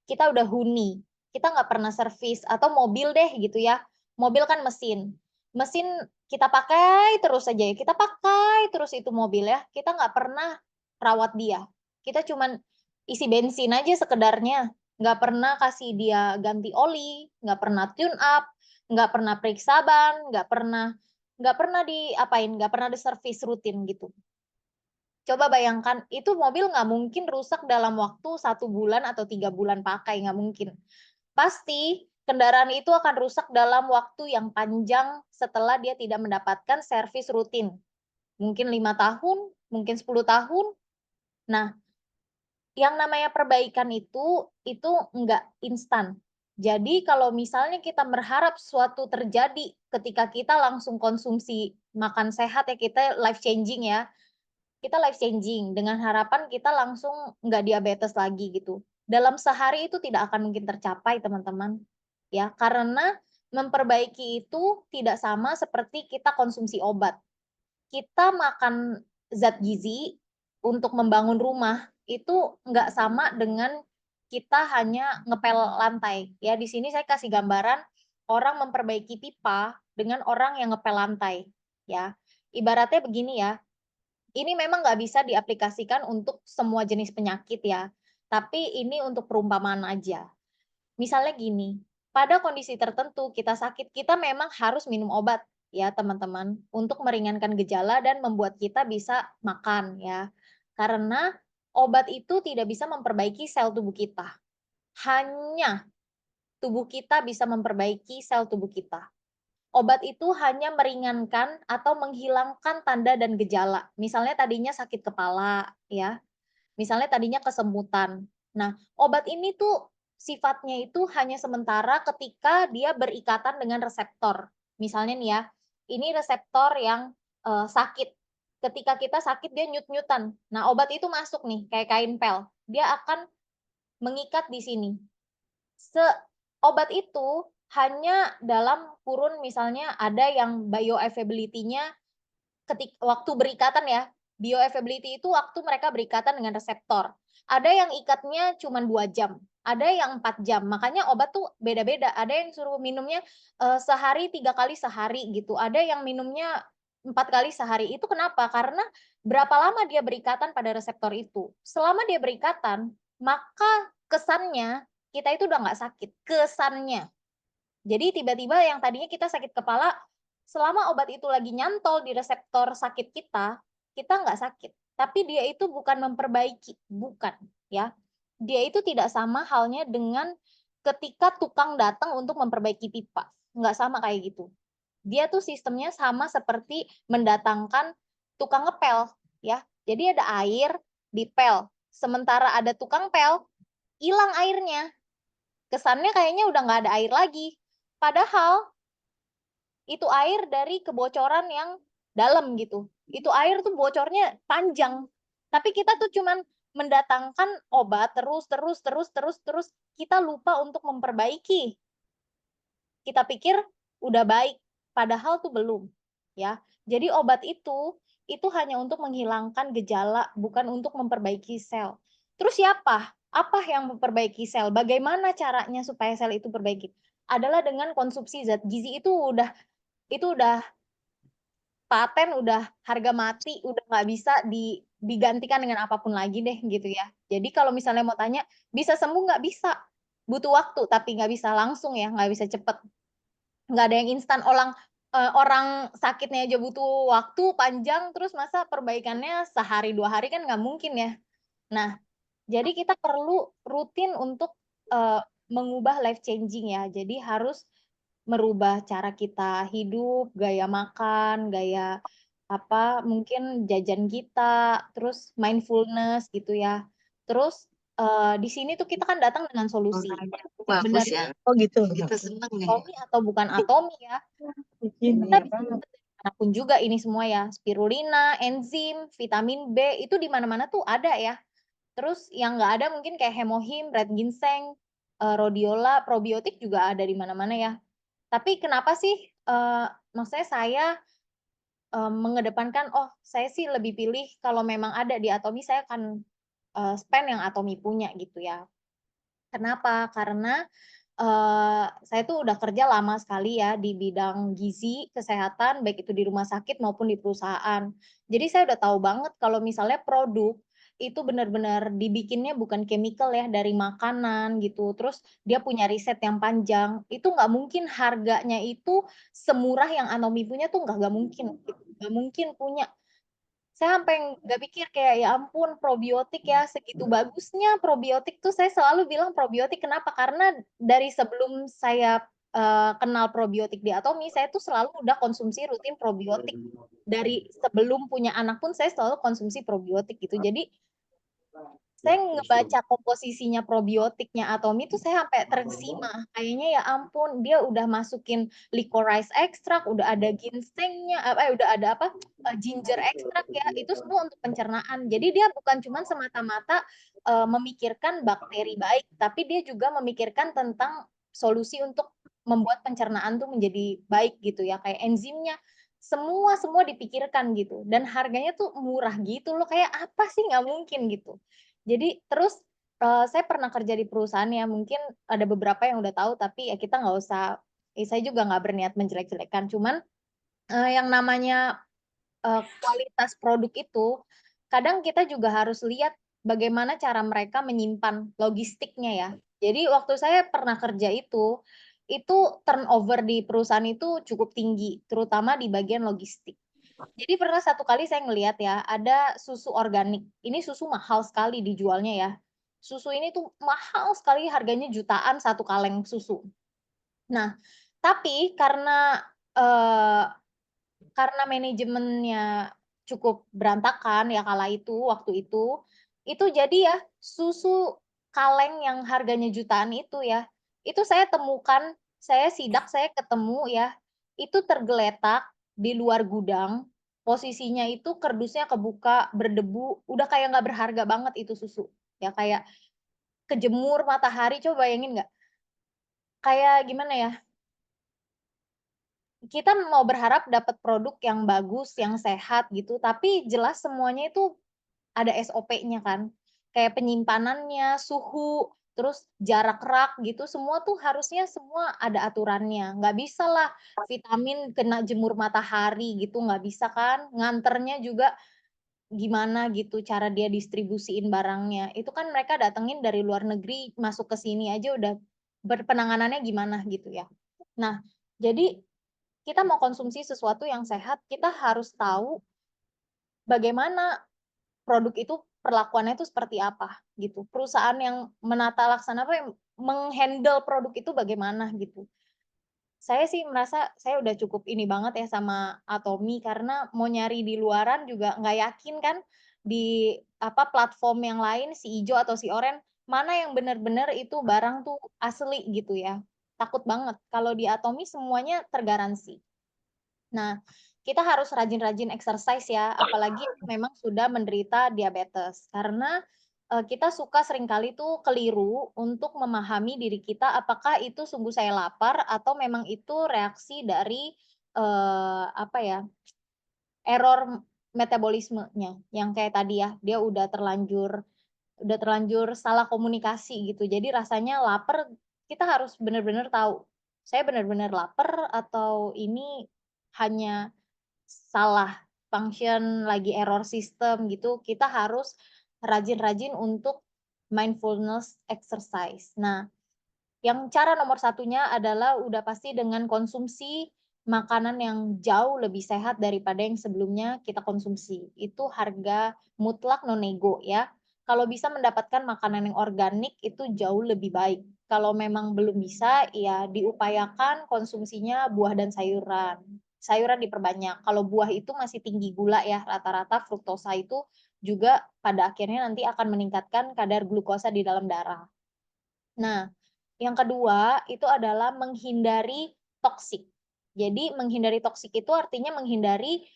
kita udah huni, kita nggak pernah servis, atau mobil deh gitu ya. Mobil kan mesin. Mesin kita pakai terus aja ya, kita pakai terus itu mobil ya. Kita nggak pernah rawat dia. Kita cuman isi bensin aja sekedarnya, nggak pernah kasih dia ganti oli, nggak pernah tune up, nggak pernah periksa ban, nggak pernah diapain, nggak pernah diservis rutin gitu. Coba bayangkan, itu mobil nggak mungkin rusak dalam waktu 1 bulan atau 3 bulan pakai, nggak mungkin. Pasti kendaraan itu akan rusak dalam waktu yang panjang setelah dia tidak mendapatkan servis rutin. Mungkin 5 tahun, mungkin 10 tahun. Nah, yang namanya perbaikan itu nggak instan. Jadi kalau misalnya kita berharap suatu terjadi ketika kita langsung konsumsi makan sehat ya, kita life changing ya. Kita life changing dengan harapan kita langsung nggak diabetes lagi gitu. Dalam sehari itu tidak akan mungkin tercapai teman-teman. Ya, karena memperbaiki itu tidak sama seperti kita konsumsi obat. Kita makan zat gizi untuk membangun rumah itu nggak sama dengan kita hanya ngepel lantai. Ya, di sini saya kasih gambaran orang memperbaiki pipa dengan orang yang ngepel lantai. Ya, ibaratnya begini ya. Ini memang nggak bisa diaplikasikan untuk semua jenis penyakit ya. Tapi ini untuk perumpamaan aja. Misalnya gini, pada kondisi tertentu kita sakit, kita memang harus minum obat ya teman-teman, untuk meringankan gejala dan membuat kita bisa makan ya. Karena obat itu tidak bisa memperbaiki sel tubuh kita. Hanya tubuh kita bisa memperbaiki sel tubuh kita. Obat itu hanya meringankan atau menghilangkan tanda dan gejala. Misalnya tadinya sakit kepala ya, misalnya tadinya kesemutan. Nah, obat ini tuh sifatnya itu hanya sementara ketika dia berikatan dengan reseptor. Misalnya nih ya, ini reseptor yang sakit. Ketika kita sakit dia nyut-nyutan. Nah, obat itu masuk nih kayak kain pel. Dia akan mengikat di sini. Obat itu hanya dalam kurun misalnya ada yang bioavailability-nya waktu berikatan ya. Bioavailability itu waktu mereka berikatan dengan reseptor. Ada yang ikatnya cuma 2 jam, ada yang 4 jam. Makanya obat tuh beda-beda. Ada yang suruh minumnya sehari 3 kali sehari gitu. Ada yang minumnya 4 kali sehari. Itu kenapa? Karena berapa lama dia berikatan pada reseptor itu. Selama dia berikatan, maka kesannya kita itu udah nggak sakit. Kesannya. Jadi tiba-tiba yang tadinya kita sakit kepala, selama obat itu lagi nyantol di reseptor sakit kita nggak sakit. Tapi dia itu bukan memperbaiki, bukan ya. Dia itu tidak sama halnya dengan ketika tukang datang untuk memperbaiki pipa. Nggak sama kayak gitu. Dia tuh sistemnya sama seperti mendatangkan tukang ngepel ya. Jadi ada air di pel. Sementara ada tukang pel, hilang airnya. Kesannya kayaknya udah nggak ada air lagi. Padahal itu air dari kebocoran yang dalam gitu. Itu air tuh bocornya panjang. Tapi kita tuh cuman mendatangkan obat terus. Kita lupa untuk memperbaiki. Kita pikir udah baik, padahal tuh belum. Ya, jadi obat itu hanya untuk menghilangkan gejala, bukan untuk memperbaiki sel. Terus siapa? Apa yang memperbaiki sel? Bagaimana caranya supaya sel itu perbaiki? Adalah dengan konsumsi zat gizi itu udah paten, udah harga mati, udah nggak bisa digantikan dengan apapun lagi deh gitu ya. Jadi kalau misalnya mau tanya, bisa sembuh nggak? Bisa. Butuh waktu, tapi nggak bisa langsung ya, nggak bisa cepet. Nggak ada yang instan, orang sakitnya aja butuh waktu panjang, terus masa perbaikannya sehari 2 hari kan nggak mungkin ya. Nah, jadi kita perlu rutin untuk, mengubah life changing ya. Jadi harus merubah cara kita hidup, gaya makan, gaya apa, mungkin jajan kita, terus mindfulness gitu ya. Terus, di sini tuh kita kan datang dengan solusi. Bagus ya. Sebenarnya Oh gitu. Kita seneng nih. atomi atau bukan atomi ya, Ini kita bisa apa? dapat dari manapun juga ini semua ya, spirulina, enzim, vitamin B, itu di mana-mana tuh ada ya. Terus yang nggak ada mungkin kayak hemohim, red ginseng, rhodiola, probiotik juga ada di mana-mana ya. Tapi kenapa sih, maksudnya saya, mengedepankan, oh saya sih lebih pilih kalau memang ada di Atomi saya akan, spend yang Atomi punya gitu ya. Kenapa? Karena, saya tuh udah kerja lama sekali ya di bidang gizi, kesehatan, baik itu di rumah sakit maupun di perusahaan. Jadi saya udah tahu banget kalau misalnya produk itu benar-benar dibikinnya bukan chemical ya dari makanan gitu, terus dia punya riset yang panjang, itu nggak mungkin harganya itu semurah yang Anomi punya tuh nggak mungkin gitu, nggak mungkin punya. Saya sampai nggak pikir kayak, ya ampun probiotik ya, segitu bagusnya probiotik tuh saya selalu bilang probiotik, kenapa? Karena dari sebelum saya, kenal probiotik di Atomi, saya tuh selalu udah konsumsi rutin probiotik. Dari sebelum punya anak pun saya selalu konsumsi probiotik gitu. Jadi saya ngebaca komposisinya probiotiknya Atomi tuh saya sampai terkesima, kayaknya ya ampun dia udah masukin licorice extract, udah ada ginsengnya, udah ada apa, ginger extract ya, itu semua untuk pencernaan. Jadi dia bukan cuman semata-mata, memikirkan bakteri baik, tapi dia juga memikirkan tentang solusi untuk membuat pencernaan tuh menjadi baik gitu ya, kayak enzimnya, semua dipikirkan gitu, dan harganya tuh murah gitu loh, kayak apa sih, nggak mungkin gitu. Jadi terus, saya pernah kerja di perusahaan ya, mungkin ada beberapa yang udah tahu, tapi ya kita nggak usah saya juga nggak berniat menjelek-jelekan, cuman, yang namanya, kualitas produk itu, kadang kita juga harus lihat bagaimana cara mereka menyimpan logistiknya ya. Jadi waktu saya pernah kerja itu turnover di perusahaan itu cukup tinggi, terutama di bagian logistik. Jadi pernah satu kali saya ngelihat ya, ada susu organik. Ini susu mahal sekali dijualnya ya. Susu ini tuh mahal sekali, harganya jutaan satu kaleng susu. Nah, tapi eee, karena manajemennya cukup berantakan ya kala itu, waktu itu jadi ya susu kaleng yang harganya jutaan itu ya, itu saya temukan, saya sidak, saya ketemu ya, itu tergeletak di luar gudang, posisinya itu kardusnya kebuka, berdebu, udah kayak nggak berharga banget itu susu. Ya kayak kejemur matahari, coba bayangin nggak? Kayak gimana ya, kita mau berharap dapat produk yang bagus, yang sehat gitu, tapi jelas semuanya itu ada SOP-nya kan. Kayak penyimpanannya, suhu, terus jarak rak gitu, semua tuh harusnya semua ada aturannya. Nggak bisa lah vitamin kena jemur matahari gitu, nggak bisa kan. Nganternya juga gimana gitu cara dia distribusiin barangnya. Itu kan mereka datengin dari luar negeri, masuk ke sini aja udah penanganannya gimana gitu ya. Nah, jadi kita mau konsumsi sesuatu yang sehat, kita harus tahu bagaimana produk itu perlakuannya itu seperti apa gitu. Perusahaan yang menata laksana apa, yang menghandle produk itu bagaimana gitu. Saya sih merasa saya udah cukup ini banget ya sama Atomi, karena mau nyari di luaran juga nggak yakin kan di apa, platform yang lain si ijo atau si oren, mana yang benar-benar itu barang tuh asli gitu ya. Takut banget, kalau di Atomi semuanya tergaransi. Nah, kita harus rajin-rajin exercise ya, apalagi yang memang sudah menderita diabetes. Karena, kita suka seringkali tuh keliru untuk memahami diri kita apakah itu sungguh saya lapar atau memang itu reaksi dari, apa ya, error metabolismenya, yang kayak tadi ya, dia udah terlanjur salah komunikasi gitu. Jadi rasanya lapar, kita harus benar-benar tahu, saya benar-benar lapar atau ini hanya salah. function, lagi error system gitu, kita harus rajin-rajin untuk mindfulness exercise. Nah, yang cara nomor satunya adalah udah pasti dengan konsumsi makanan yang jauh lebih sehat daripada yang sebelumnya kita konsumsi. Itu harga mutlak no nego ya. Kalau bisa mendapatkan makanan yang organik itu jauh lebih baik. Kalau memang belum bisa, ya diupayakan konsumsinya buah dan sayuran. Sayuran diperbanyak. Kalau buah itu masih tinggi gula ya, rata-rata fruktosa itu juga pada akhirnya nanti akan meningkatkan kadar glukosa di dalam darah. Nah, yang kedua itu adalah menghindari toksik. Jadi menghindari toksik itu artinya menghindari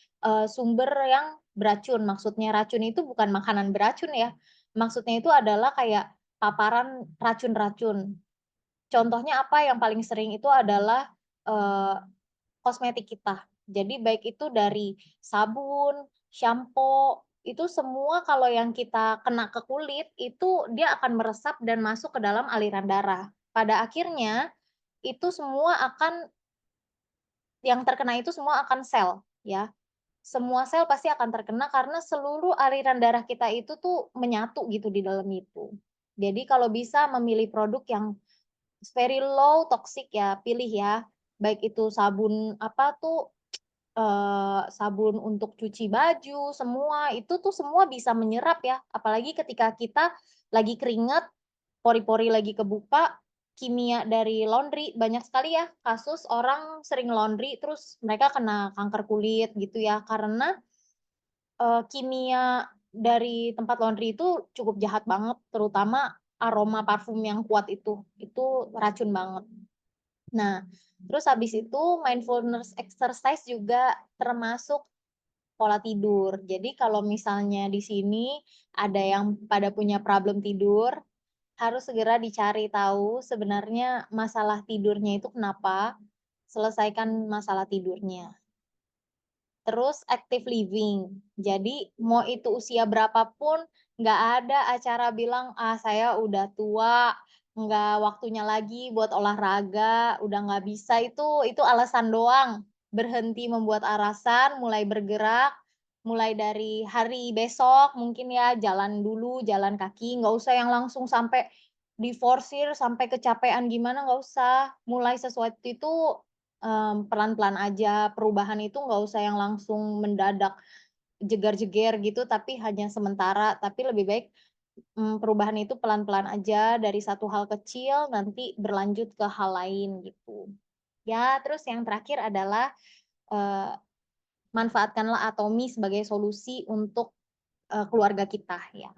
sumber yang beracun. Maksudnya racun itu bukan makanan beracun ya. Maksudnya itu adalah kayak paparan racun-racun. Contohnya apa yang paling sering itu adalah eh, kosmetik kita. Jadi baik itu dari sabun, shampoo, itu semua kalau yang kita kena ke kulit itu dia akan meresap dan masuk ke dalam aliran darah. Pada akhirnya itu semua akan yang terkena itu semua akan sel ya. Semua sel pasti akan terkena karena seluruh aliran darah kita itu tuh menyatu gitu di dalam itu. Jadi kalau bisa memilih produk yang very low toxic ya, pilih ya. Baik itu sabun apa tuh sabun untuk cuci baju, semua, itu tuh semua bisa menyerap ya, apalagi ketika kita lagi keringat, pori-pori lagi kebuka, kimia dari laundry, banyak sekali ya kasus orang sering laundry terus mereka kena kanker kulit gitu ya, karena, kimia dari tempat laundry itu cukup jahat banget, terutama aroma parfum yang kuat itu racun banget. Nah, terus habis itu mindfulness exercise juga termasuk pola tidur. Jadi kalau misalnya di sini ada yang pada punya problem tidur, harus segera dicari tahu sebenarnya masalah tidurnya itu kenapa, selesaikan masalah tidurnya. Terus active living. Jadi mau itu usia berapapun, nggak ada acara bilang, ah saya udah tua, nggak waktunya lagi buat olahraga, udah nggak bisa, itu alasan doang. Berhenti membuat alasan, mulai bergerak, mulai dari hari besok mungkin ya jalan dulu, jalan kaki, nggak usah yang langsung sampai diforsir, sampai kecapean gimana, nggak usah. Mulai sesuatu itu pelan-pelan aja, perubahan itu nggak usah yang langsung mendadak jegar-jeger gitu, tapi hanya sementara, tapi lebih baik, perubahan itu pelan-pelan aja dari satu hal kecil nanti berlanjut ke hal lain gitu. Ya, terus yang terakhir adalah, eee, manfaatkanlah Atomi sebagai solusi untuk, keluarga kita ya,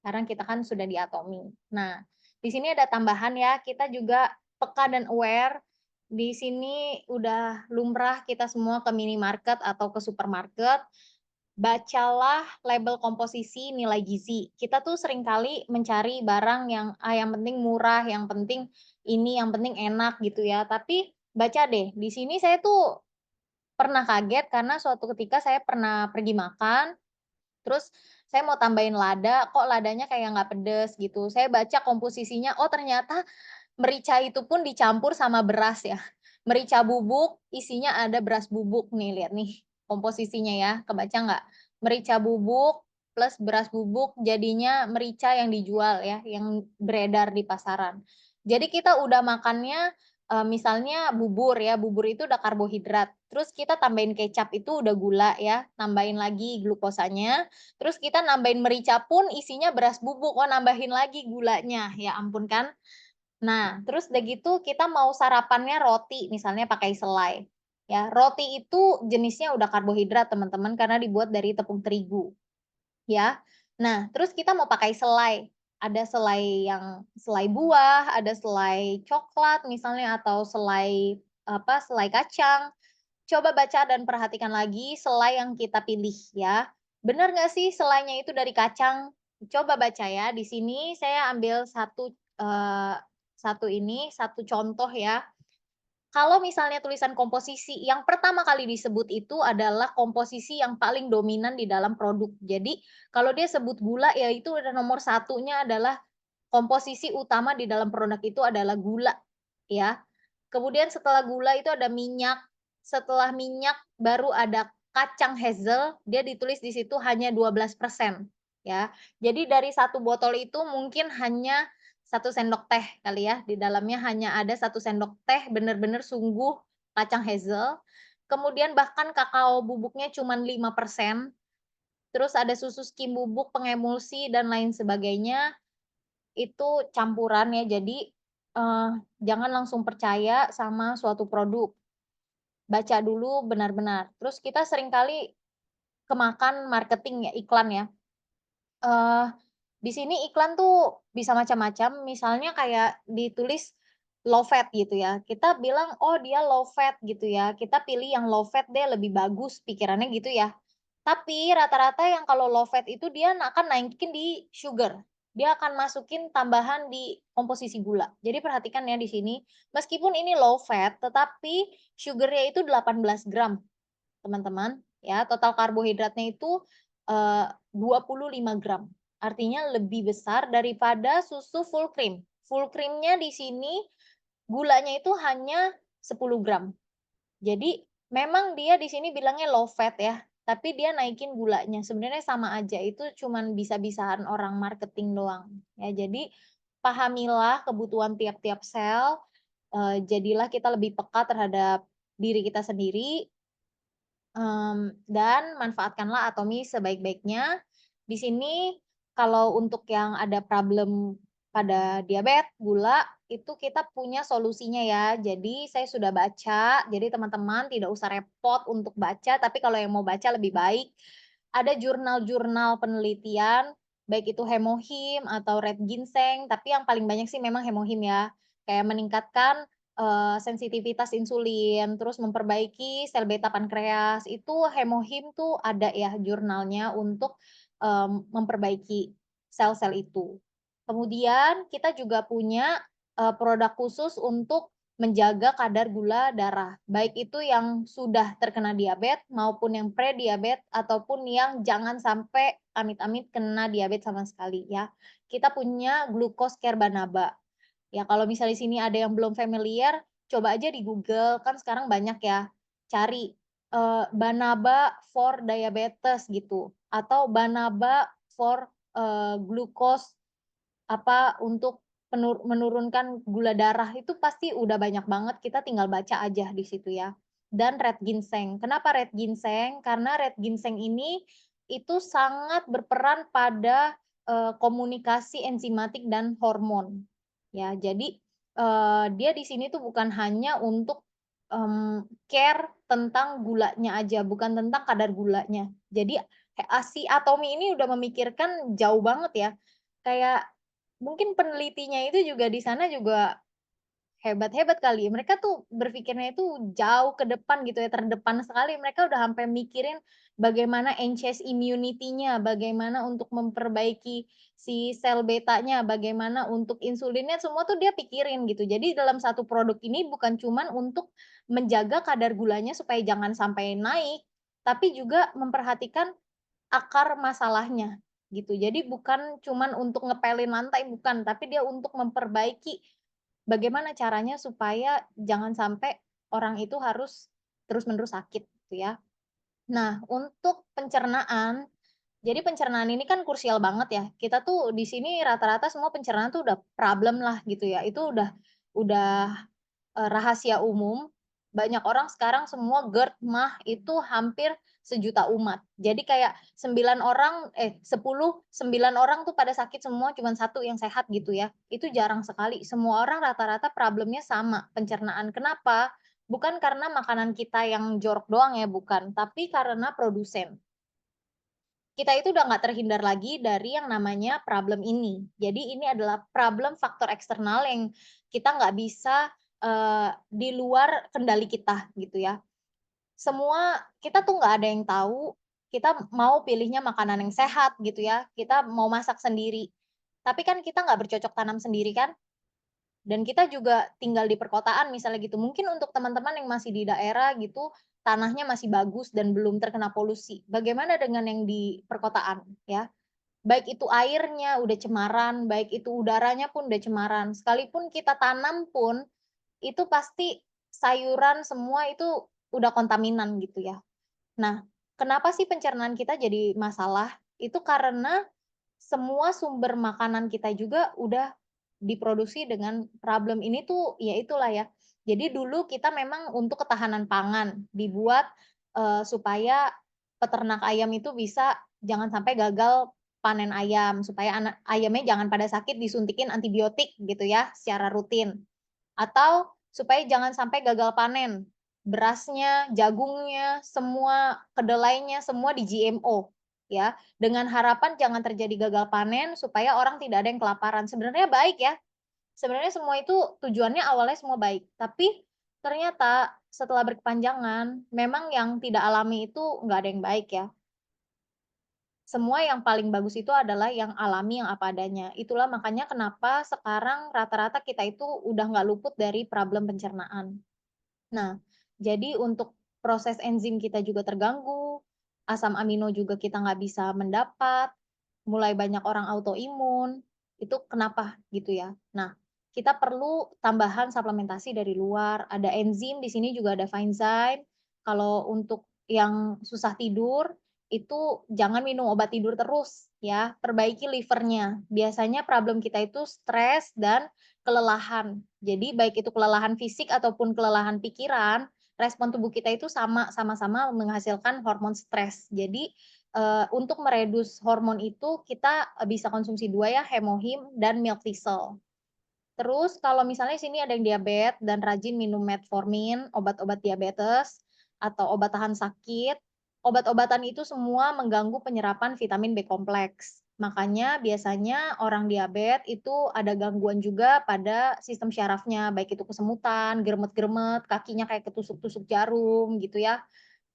karena kita kan sudah di Atomi. Nah, di sini ada tambahan ya, kita juga peka dan aware. Di sini udah lumrah kita semua ke minimarket atau ke supermarket, bacalah label komposisi nilai gizi. Kita tuh seringkali mencari barang yang, yang penting murah, yang penting ini, yang penting enak gitu ya. Tapi baca deh, di sini saya tuh pernah kaget karena suatu ketika saya pernah pergi makan, terus saya mau tambahin lada, kok ladanya kayak nggak pedes gitu. Saya baca komposisinya, oh ternyata merica itu pun dicampur sama beras ya. Merica bubuk, isinya ada beras bubuk nih, lihat nih komposisinya ya, kebaca nggak? Merica bubuk plus beras bubuk jadinya merica yang dijual ya, yang beredar di pasaran. Jadi kita udah makannya, misalnya bubur ya, bubur itu udah karbohidrat, terus kita tambahin kecap itu udah gula ya, tambahin lagi glukosanya, terus kita nambahin merica pun isinya beras bubuk, oh nambahin lagi gulanya, ya ampun kan. Nah, terus udah gitu kita mau sarapannya roti, misalnya pakai selai. Ya, roti itu jenisnya udah karbohidrat teman-teman karena dibuat dari tepung terigu, ya. Nah, terus kita mau pakai selai. Ada selai yang selai buah, ada selai coklat misalnya atau selai apa, selai kacang. Coba baca dan perhatikan lagi selai yang kita pilih ya. Benar nggak sih selainya itu dari kacang? Coba baca ya. Di sini saya ambil satu contoh ya. Kalau misalnya tulisan komposisi, yang pertama kali disebut itu adalah komposisi yang paling dominan di dalam produk. Jadi kalau dia sebut gula, ya itu udah nomor satunya adalah komposisi utama di dalam produk itu adalah gula, ya. Kemudian setelah gula itu ada minyak, setelah minyak baru ada kacang hazel, dia ditulis di situ hanya 12% ya. Jadi dari satu botol itu mungkin hanya 1 sendok teh kali ya, di dalamnya hanya ada 1 sendok teh bener-bener sungguh kacang hazel. Kemudian bahkan kakao bubuknya cuman 5%, terus ada susu skim bubuk, pengemulsi, dan lain sebagainya, itu campuran ya. Jadi, jangan langsung percaya sama suatu produk, baca dulu benar-benar. Terus kita seringkali kemakan marketing ya, iklan ya. Eee, di sini iklan tuh bisa macam-macam, misalnya kayak ditulis low fat gitu ya, kita bilang, "Oh dia low fat," gitu ya, kita pilih yang low fat deh lebih bagus, pikirannya gitu ya. Tapi rata-rata yang kalau low fat itu dia akan naikin di sugar, dia akan masukin tambahan di komposisi gula. Jadi perhatikan ya di sini, meskipun ini low fat, tetapi sugar-nya itu 18 gram, teman-teman, ya. Total karbohidratnya itu, 25 gram. Artinya lebih besar daripada susu full cream. Full cream-nya di sini gulanya itu hanya 10 gram. Jadi memang dia di sini bilangnya low fat ya, tapi dia naikin gulanya. Sebenarnya sama aja, itu cuman bisa-bisaan orang marketing doang, ya. Jadi pahamilah kebutuhan tiap-tiap sel, jadilah kita lebih peka terhadap diri kita sendiri, dan manfaatkanlah Atomi sebaik-baiknya. Di sini kalau untuk yang ada problem pada diabetes, gula, itu kita punya solusinya ya. Jadi saya sudah baca, jadi teman-teman tidak usah repot untuk baca, tapi kalau yang mau baca lebih baik, ada jurnal-jurnal penelitian, baik itu Hemohim atau Red Ginseng, tapi yang paling banyak sih memang Hemohim ya. Kayak meningkatkan sensitivitas insulin, terus memperbaiki sel beta pankreas, itu Hemohim tuh ada ya jurnalnya untuk, memperbaiki sel-sel itu. Kemudian kita juga punya, produk khusus untuk menjaga kadar gula darah, baik itu yang sudah terkena diabetes maupun yang pre-diabetes ataupun yang jangan sampai amit-amit kena diabetes sama sekali ya. Kita punya Glucose Care Banaba. Ya kalau misalnya di sini ada yang belum familiar, coba aja di Google, kan sekarang banyak ya, cari, Banaba for diabetes gitu, atau Banaba for, glucose apa, untuk menurunkan gula darah, itu pasti udah banyak banget, kita tinggal baca aja di situ ya. Dan Red Ginseng, kenapa Red Ginseng? Karena Red Ginseng ini, itu sangat berperan pada, komunikasi enzimatik dan hormon. Ya, jadi, dia di sini tuh bukan hanya untuk, care tentang gulanya aja, bukan tentang kadar gulanya. Jadi, si Atomi ini udah memikirkan jauh banget ya, kayak mungkin penelitinya itu juga di sana juga hebat-hebat kali, mereka tuh berpikirnya itu jauh ke depan gitu ya, terdepan sekali, mereka udah sampai mikirin bagaimana enhance immunity-nya, bagaimana untuk memperbaiki si sel betanya, bagaimana untuk insulinnya, semua tuh dia pikirin gitu. Jadi dalam satu produk ini bukan cuman untuk menjaga kadar gulanya supaya jangan sampai naik, tapi juga memperhatikan akar masalahnya, gitu. Jadi bukan cuman untuk ngepelin lantai, bukan, tapi dia untuk memperbaiki bagaimana caranya supaya jangan sampai orang itu harus terus-menerus sakit, gitu ya. Nah, untuk pencernaan, jadi pencernaan ini kan krusial banget ya. Kita tuh di sini rata-rata semua pencernaan tuh udah problem lah gitu ya. Itu udah rahasia umum, banyak orang sekarang semua GERD, MAH itu hampir 1.000.000 umat. Jadi kayak 9 orang 10, 9 orang tuh pada sakit semua, cuman 1 yang sehat gitu ya. Itu jarang sekali, semua orang rata-rata problemnya sama, pencernaan. Kenapa? Bukan karena makanan kita yang jorok doang ya, bukan, tapi karena produsen. Kita itu udah nggak terhindar lagi dari yang namanya problem ini. Jadi ini adalah problem faktor eksternal yang kita nggak bisa, di luar kendali kita gitu ya. Semua kita tuh nggak ada yang tahu, kita mau pilihnya makanan yang sehat gitu ya, kita mau masak sendiri. Tapi kan kita nggak bercocok tanam sendiri kan? Dan kita juga tinggal di perkotaan misalnya gitu, mungkin untuk teman-teman yang masih di daerah gitu, tanahnya masih bagus dan belum terkena polusi. Bagaimana dengan yang di perkotaan ya? Baik itu airnya udah cemaran, baik itu udaranya pun udah cemaran. Sekalipun kita tanam pun, itu pasti sayuran semua itu udah kontaminan gitu ya. Nah, kenapa sih pencernaan kita jadi masalah? Itu karena semua sumber makanan kita juga udah diproduksi dengan problem ini tuh, ya itulah ya. Jadi dulu kita memang untuk ketahanan pangan dibuat, supaya peternak ayam itu bisa jangan sampai gagal panen ayam, supaya ayamnya jangan pada sakit disuntikin antibiotik gitu ya secara rutin. Atau supaya jangan sampai gagal panen, berasnya, jagungnya, semua kedelainya, semua di-GMO ya, dengan harapan jangan terjadi gagal panen supaya orang tidak ada yang kelaparan. Sebenarnya baik ya, sebenarnya semua itu tujuannya awalnya semua baik, tapi ternyata setelah berkepanjangan memang yang tidak alami itu nggak ada yang baik ya. Semua yang paling bagus itu adalah yang alami, yang apa adanya. Itulah makanya kenapa sekarang rata-rata kita itu udah nggak luput dari problem pencernaan. Nah, jadi untuk proses enzim kita juga terganggu, asam amino juga kita nggak bisa mendapat, mulai banyak orang autoimun, itu kenapa gitu ya. Nah, kita perlu tambahan suplementasi dari luar, ada enzim, di sini juga ada Finezyme. Kalau untuk yang susah tidur, itu jangan minum obat tidur terus ya, perbaiki livernya. Biasanya problem kita itu stres dan kelelahan. Jadi baik itu kelelahan fisik ataupun kelelahan pikiran, respon tubuh kita itu sama-sama menghasilkan hormon stres. Jadi, untuk meredus hormon itu kita, bisa konsumsi 2 ya, Hemohim dan Milk Thistle. Terus kalau misalnya di sini ada yang diabetes dan rajin minum metformin, obat-obat diabetes, atau obat tahan sakit, obat-obatan itu semua mengganggu penyerapan vitamin B kompleks. Makanya biasanya orang diabetes itu ada gangguan juga pada sistem syarafnya, baik itu kesemutan, gremet-gremet, kakinya kayak ketusuk-tusuk jarum gitu ya.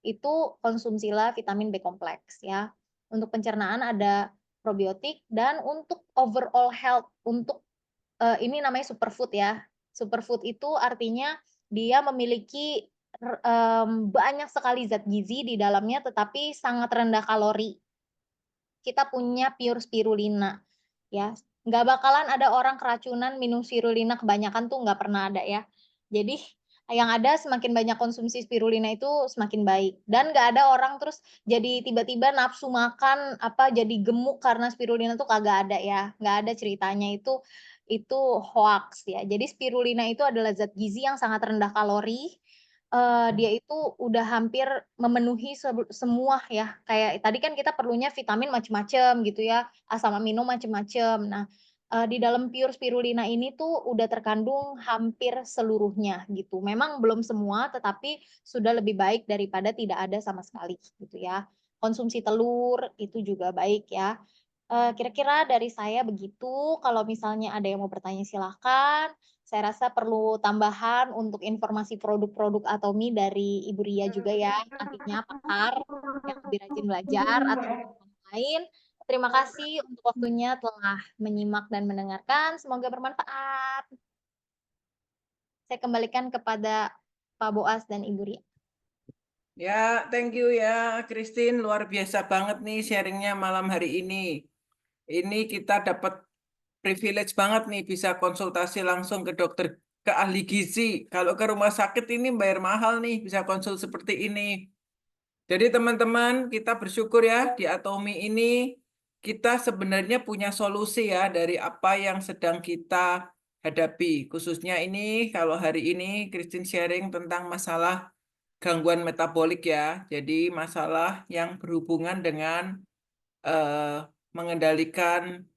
Itu konsumsilah vitamin B kompleks ya. Untuk pencernaan ada probiotik dan untuk overall health, untuk ini namanya superfood ya. Superfood itu artinya dia memiliki banyak sekali zat gizi di dalamnya tetapi sangat rendah kalori. Kita punya pure spirulina ya, nggak bakalan ada orang keracunan minum spirulina kebanyakan tuh nggak pernah ada ya. Jadi yang ada semakin banyak konsumsi spirulina itu semakin baik dan nggak ada orang terus jadi tiba-tiba nafsu makan, apa, jadi gemuk karena spirulina tuh kagak ada ya, nggak ada ceritanya itu hoaks ya. Jadi spirulina itu adalah zat gizi yang sangat rendah kalori, dia itu udah hampir memenuhi semua ya, kayak tadi kan kita perlunya vitamin macem-macem gitu ya, asam amino macem-macem. Nah, di dalam pure spirulina ini tuh udah terkandung hampir seluruhnya gitu. Memang belum semua, tetapi sudah lebih baik daripada tidak ada sama sekali gitu ya. Konsumsi telur itu juga baik ya. Kira-kira dari saya begitu, kalau misalnya ada yang mau bertanya silahkan. Saya rasa perlu tambahan untuk informasi produk-produk Atomi dari Ibu Ria juga ya, nantinya pakar yang lebih rajin belajar atau teman-teman lain. Terima kasih untuk waktunya telah menyimak dan mendengarkan, semoga bermanfaat. Saya kembalikan kepada Pak Boas dan Ibu Ria. Ya, thank you ya, Christine. Luar biasa banget nih sharingnya malam hari ini. Ini kita dapat privilege banget nih bisa konsultasi langsung ke dokter, ke ahli gizi. Kalau ke rumah sakit ini bayar mahal nih, bisa konsul seperti ini. Jadi teman-teman, kita bersyukur ya di Atomi ini kita sebenarnya punya solusi ya dari apa yang sedang kita hadapi. Khususnya ini kalau hari ini Christine sharing tentang masalah gangguan metabolik ya. Jadi masalah yang berhubungan dengan eh, mengendalikan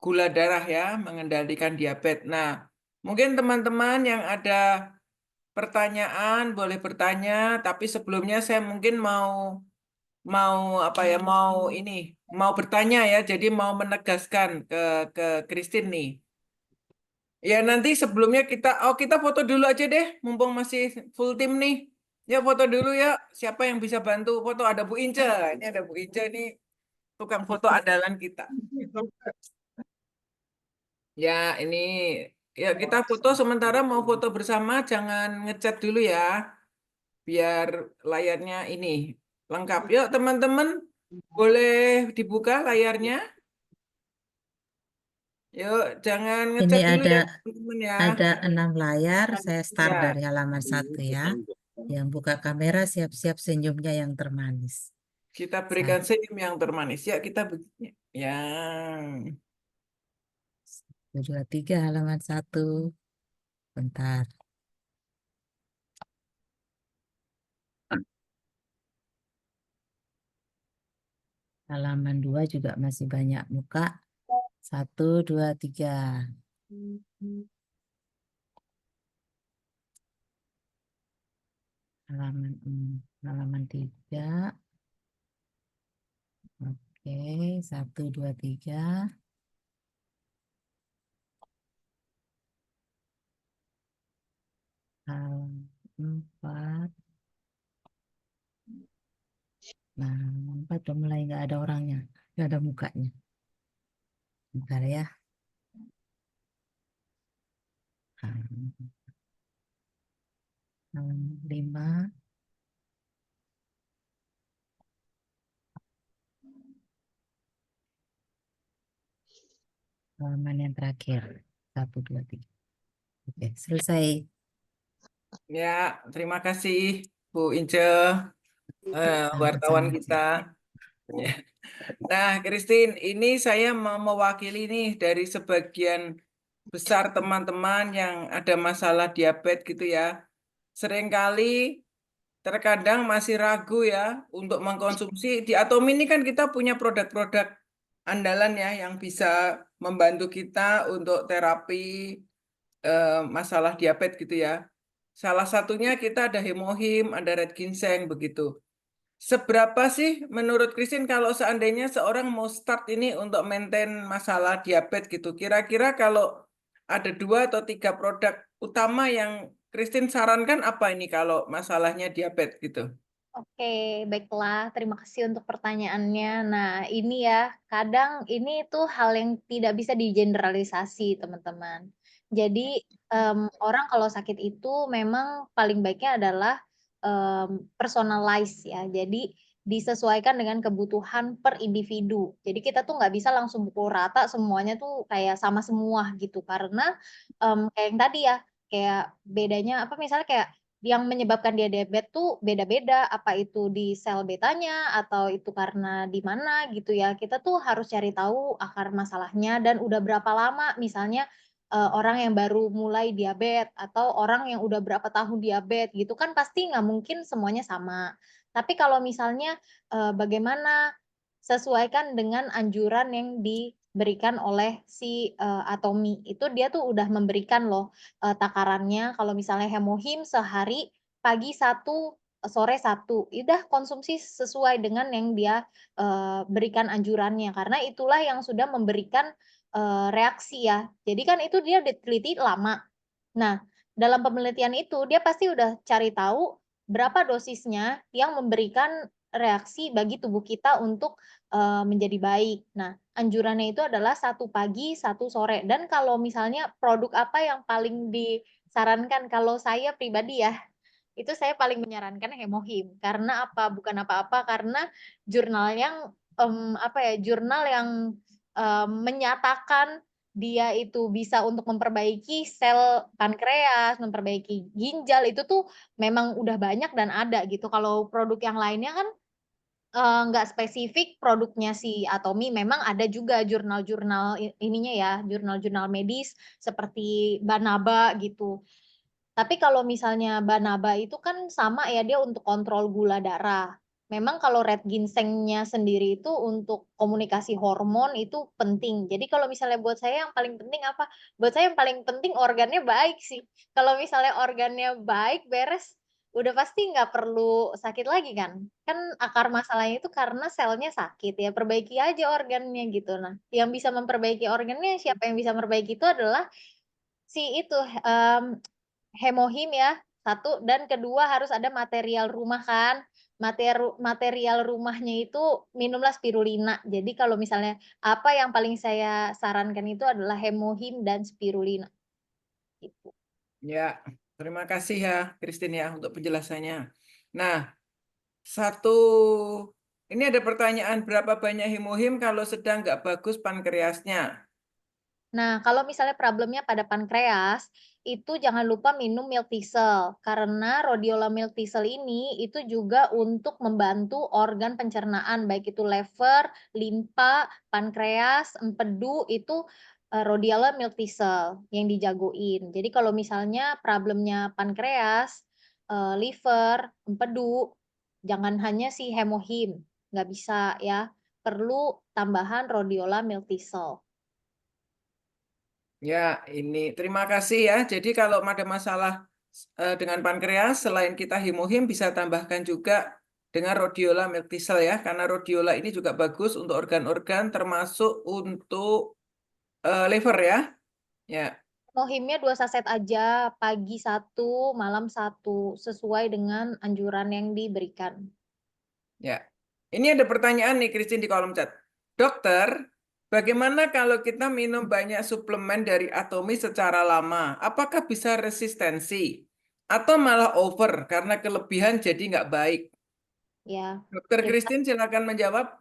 gula darah ya, mengendalikan diabetes. Nah, mungkin teman-teman yang ada pertanyaan boleh bertanya, tapi sebelumnya saya mungkin mau mau apa ya, mau bertanya ya. Jadi mau menegaskan ke Christine nih. Ya nanti sebelumnya kita foto dulu aja deh, mumpung masih full tim nih. Ya foto dulu ya. Siapa yang bisa bantu foto? Ada Bu Ince. Ini ada Bu Ince nih, tukang foto andalan kita. Ya ini ya kita foto sementara mau foto bersama, jangan ngechat dulu ya, biar layarnya ini lengkap. Yuk teman-teman, boleh dibuka layarnya. Yuk jangan Ini ngechat dulu ada ya teman-teman ya. ada 6 layar. Saya start Ya. dari halaman 1 ya. Yang buka kamera siap-siap senyumnya yang termanis. Kita berikan senyum yang termanis. Ya, kita begini. Yang 1, 2, 3 halaman 1. Bentar. Halaman 2 juga masih banyak muka. 1, 2, 3. Halaman 3. Oke, 1, 2, 3. Halaman 4. Nah, 4 udah mulai nggak ada orangnya, nggak ada mukanya. Bentar ya. Halaman 5. Halaman yang terakhir. 1, 2, 3. Oke, selesai. ya, terima kasih Bu Ince, wartawan Sama-sama. kita. Ya. Nah, Christine, ini saya mau mewakili nih dari sebagian besar teman-teman yang ada masalah diabetes gitu ya. Seringkali terkadang masih ragu ya untuk mengkonsumsi. Di Atomi ini kan kita punya produk-produk andalan ya yang bisa membantu kita untuk terapi masalah diabetes gitu ya. Salah satunya kita ada hemohim, ada red ginseng begitu. Seberapa sih menurut Christine kalau seandainya seorang mau start ini untuk maintain masalah diabetes gitu, kira-kira kalau ada 2 atau 3 produk utama yang Christine sarankan apa ini kalau masalahnya diabetes gitu? Oke, baiklah. Terima kasih untuk pertanyaannya. Nah, ini ya, kadang ini tuh hal yang tidak bisa digeneralisasi, teman-teman. Jadi, orang kalau sakit itu memang paling baiknya adalah personalize ya. Jadi, disesuaikan dengan kebutuhan per individu. Jadi, kita tuh nggak bisa langsung pukul rata semuanya tuh kayak sama semua gitu. Karena kayak yang tadi ya, kayak bedanya apa misalnya kayak yang menyebabkan dia diabetes tuh beda-beda, apa itu di sel betanya atau itu karena di mana gitu ya. Kita tuh harus cari tahu akar masalahnya dan udah berapa lama misalnya, orang yang baru mulai diabetes atau orang yang udah berapa tahun diabetes gitu kan pasti nggak mungkin semuanya sama. Tapi kalau misalnya, bagaimana sesuaikan dengan anjuran yang diberikan oleh si, Atomi, itu dia tuh udah memberikan loh takarannya kalau misalnya hemohim sehari pagi 1, sore 1, udah konsumsi sesuai dengan yang dia, berikan anjurannya karena itulah yang sudah memberikan, reaksi ya. Jadi kan itu dia diteliti lama. Nah, dalam penelitian itu dia pasti udah cari tahu berapa dosisnya yang memberikan reaksi bagi tubuh kita untuk, menjadi baik. Nah, anjurannya itu adalah 1 pagi, 1 sore dan kalau misalnya produk apa yang paling disarankan kalau saya pribadi ya, itu saya paling menyarankan hemohim. Karena apa? Bukan apa-apa, karena jurnal yang, apa ya, jurnal yang, menyatakan dia itu bisa untuk memperbaiki sel pankreas, memperbaiki ginjal, itu tuh memang udah banyak dan ada gitu. Kalau produk yang lainnya kan, nggak spesifik produknya si Atomi, memang ada juga jurnal-jurnal ininya ya, jurnal-jurnal medis seperti Banaba gitu. Tapi kalau misalnya Banaba itu kan sama ya, dia untuk kontrol gula darah. Memang kalau red ginsengnya sendiri itu untuk komunikasi hormon itu penting. Jadi kalau misalnya buat saya yang paling penting apa? Buat saya yang paling penting organnya baik sih. Kalau misalnya organnya baik, beres, udah pasti nggak perlu sakit lagi kan. Kan akar masalahnya itu karena selnya sakit ya, perbaiki aja organnya gitu. Nah, yang bisa memperbaiki organnya, siapa yang bisa memperbaiki itu adalah si itu, hemohim ya, 1 dan kedua harus ada material rumah kan. Material rumahnya itu minumlah spirulina. Jadi kalau misalnya apa yang paling saya sarankan itu adalah hemohim dan spirulina, gitu. Ya, terima kasih ya Christine ya untuk penjelasannya. Nah, ini ada pertanyaan berapa banyak hemohim kalau sedang nggak bagus pankreasnya? Nah, kalau misalnya problemnya pada pankreas, itu jangan lupa minum milk thistle, karena rhodiola milk thistle ini itu juga untuk membantu organ pencernaan, baik itu lever, limpa, pankreas, empedu, itu rhodiola milk thistle yang dijagoin. Jadi kalau misalnya problemnya pankreas, liver, empedu, jangan hanya si hemohim, nggak bisa ya, perlu tambahan rhodiola milk thistle. Ya, ini terima kasih ya. Jadi kalau ada masalah dengan pankreas, selain kita hemohim bisa tambahkan juga dengan rhodiola milk thistle ya, karena rhodiola ini juga bagus untuk organ-organ termasuk untuk liver ya. Ya, Hemohimnya 2 saset aja, pagi 1, malam 1, sesuai dengan anjuran yang diberikan. ya. Ini ada pertanyaan nih Christine di kolom chat. Dokter, bagaimana kalau kita minum banyak suplemen dari Atomi secara lama? Apakah bisa resistensi? Atau malah over karena kelebihan jadi nggak baik? Ya, Dokter kita Christine silakan menjawab.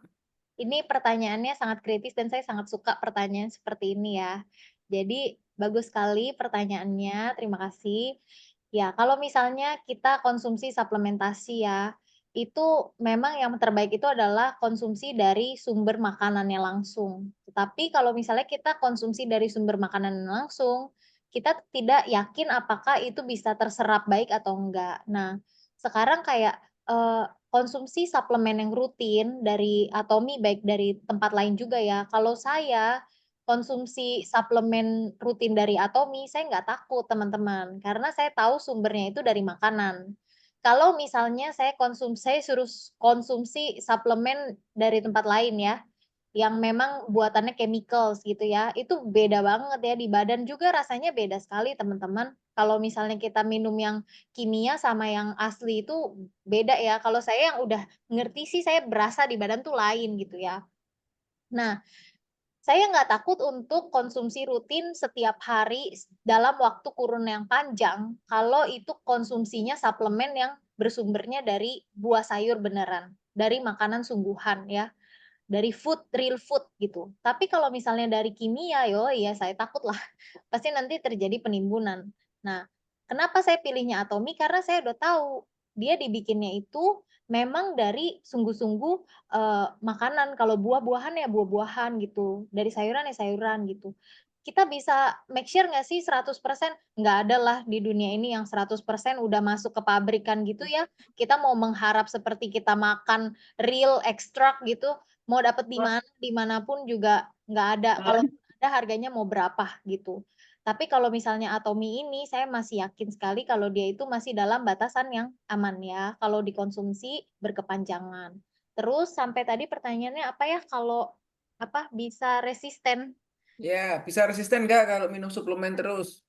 ini pertanyaannya sangat kritis dan saya sangat suka pertanyaan seperti ini ya. Jadi bagus sekali pertanyaannya, terima kasih. Ya, kalau misalnya kita konsumsi suplementasi ya, itu memang yang terbaik itu adalah konsumsi dari sumber makanannya langsung. Tetapi kalau misalnya kita konsumsi dari sumber makanan langsung, kita tidak yakin apakah itu bisa terserap baik atau enggak. Nah, sekarang kayak konsumsi suplemen yang rutin dari Atomi, baik dari tempat lain juga ya. Kalau saya konsumsi suplemen rutin dari Atomi, saya nggak takut teman-teman, karena saya tahu sumbernya itu dari makanan. Kalau misalnya saya suruh konsumsi suplemen dari tempat lain ya, yang memang buatannya chemicals gitu ya, itu beda banget ya, di badan juga rasanya beda sekali teman-teman. Kalau misalnya kita minum yang kimia sama yang asli itu beda ya, kalau saya yang udah ngerti sih saya berasa di badan tuh lain gitu ya. Nah, saya nggak takut untuk konsumsi rutin setiap hari dalam waktu kurun yang panjang, kalau itu konsumsinya suplemen yang bersumbernya dari buah sayur beneran, dari makanan sungguhan ya, dari food, real food gitu. Tapi kalau misalnya dari kimia, ya saya takut lah, pasti nanti terjadi penimbunan. Nah, kenapa saya pilihnya Atomi? Karena saya udah tahu dia dibikinnya itu memang dari sungguh-sungguh makanan. Kalau buah-buahan ya buah-buahan gitu, dari sayuran ya sayuran gitu. Kita bisa make sure nggak sih 100%? Nggak ada lah di dunia ini yang 100% udah masuk ke pabrikan gitu ya. Kita mau mengharap seperti kita makan real extract gitu, mau dapat di mana, dimanapun juga nggak ada. Kalau ada harganya mau berapa gitu. Tapi kalau misalnya Atomi ini, saya masih yakin sekali kalau dia itu masih dalam batasan yang aman ya, kalau dikonsumsi berkepanjangan. Terus sampai tadi pertanyaannya apa ya, kalau bisa resisten? Ya, bisa resisten nggak kalau minum suplemen terus?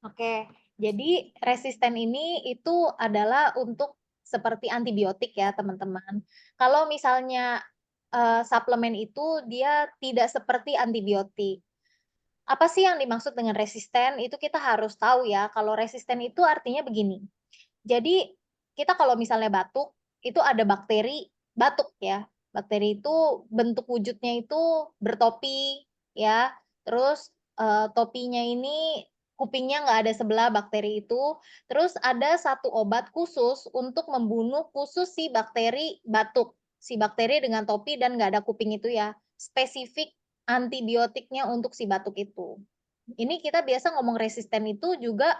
Oke, jadi resisten ini itu adalah untuk seperti antibiotik ya teman-teman. Kalau misalnya suplemen itu dia tidak seperti antibiotik. Apa sih yang dimaksud dengan resisten? Itu kita harus tahu ya. Kalau resisten itu artinya begini. Jadi kita kalau misalnya batuk, itu ada bakteri batuk ya. Bakteri itu bentuk wujudnya itu bertopi ya. Terus topinya ini kupingnya nggak ada sebelah bakteri itu. Terus ada satu obat khusus untuk membunuh khusus si bakteri batuk. Si bakteri dengan topi dan nggak ada kuping itu ya. Spesifik antibiotiknya untuk si batuk itu. Ini kita biasa ngomong resisten itu juga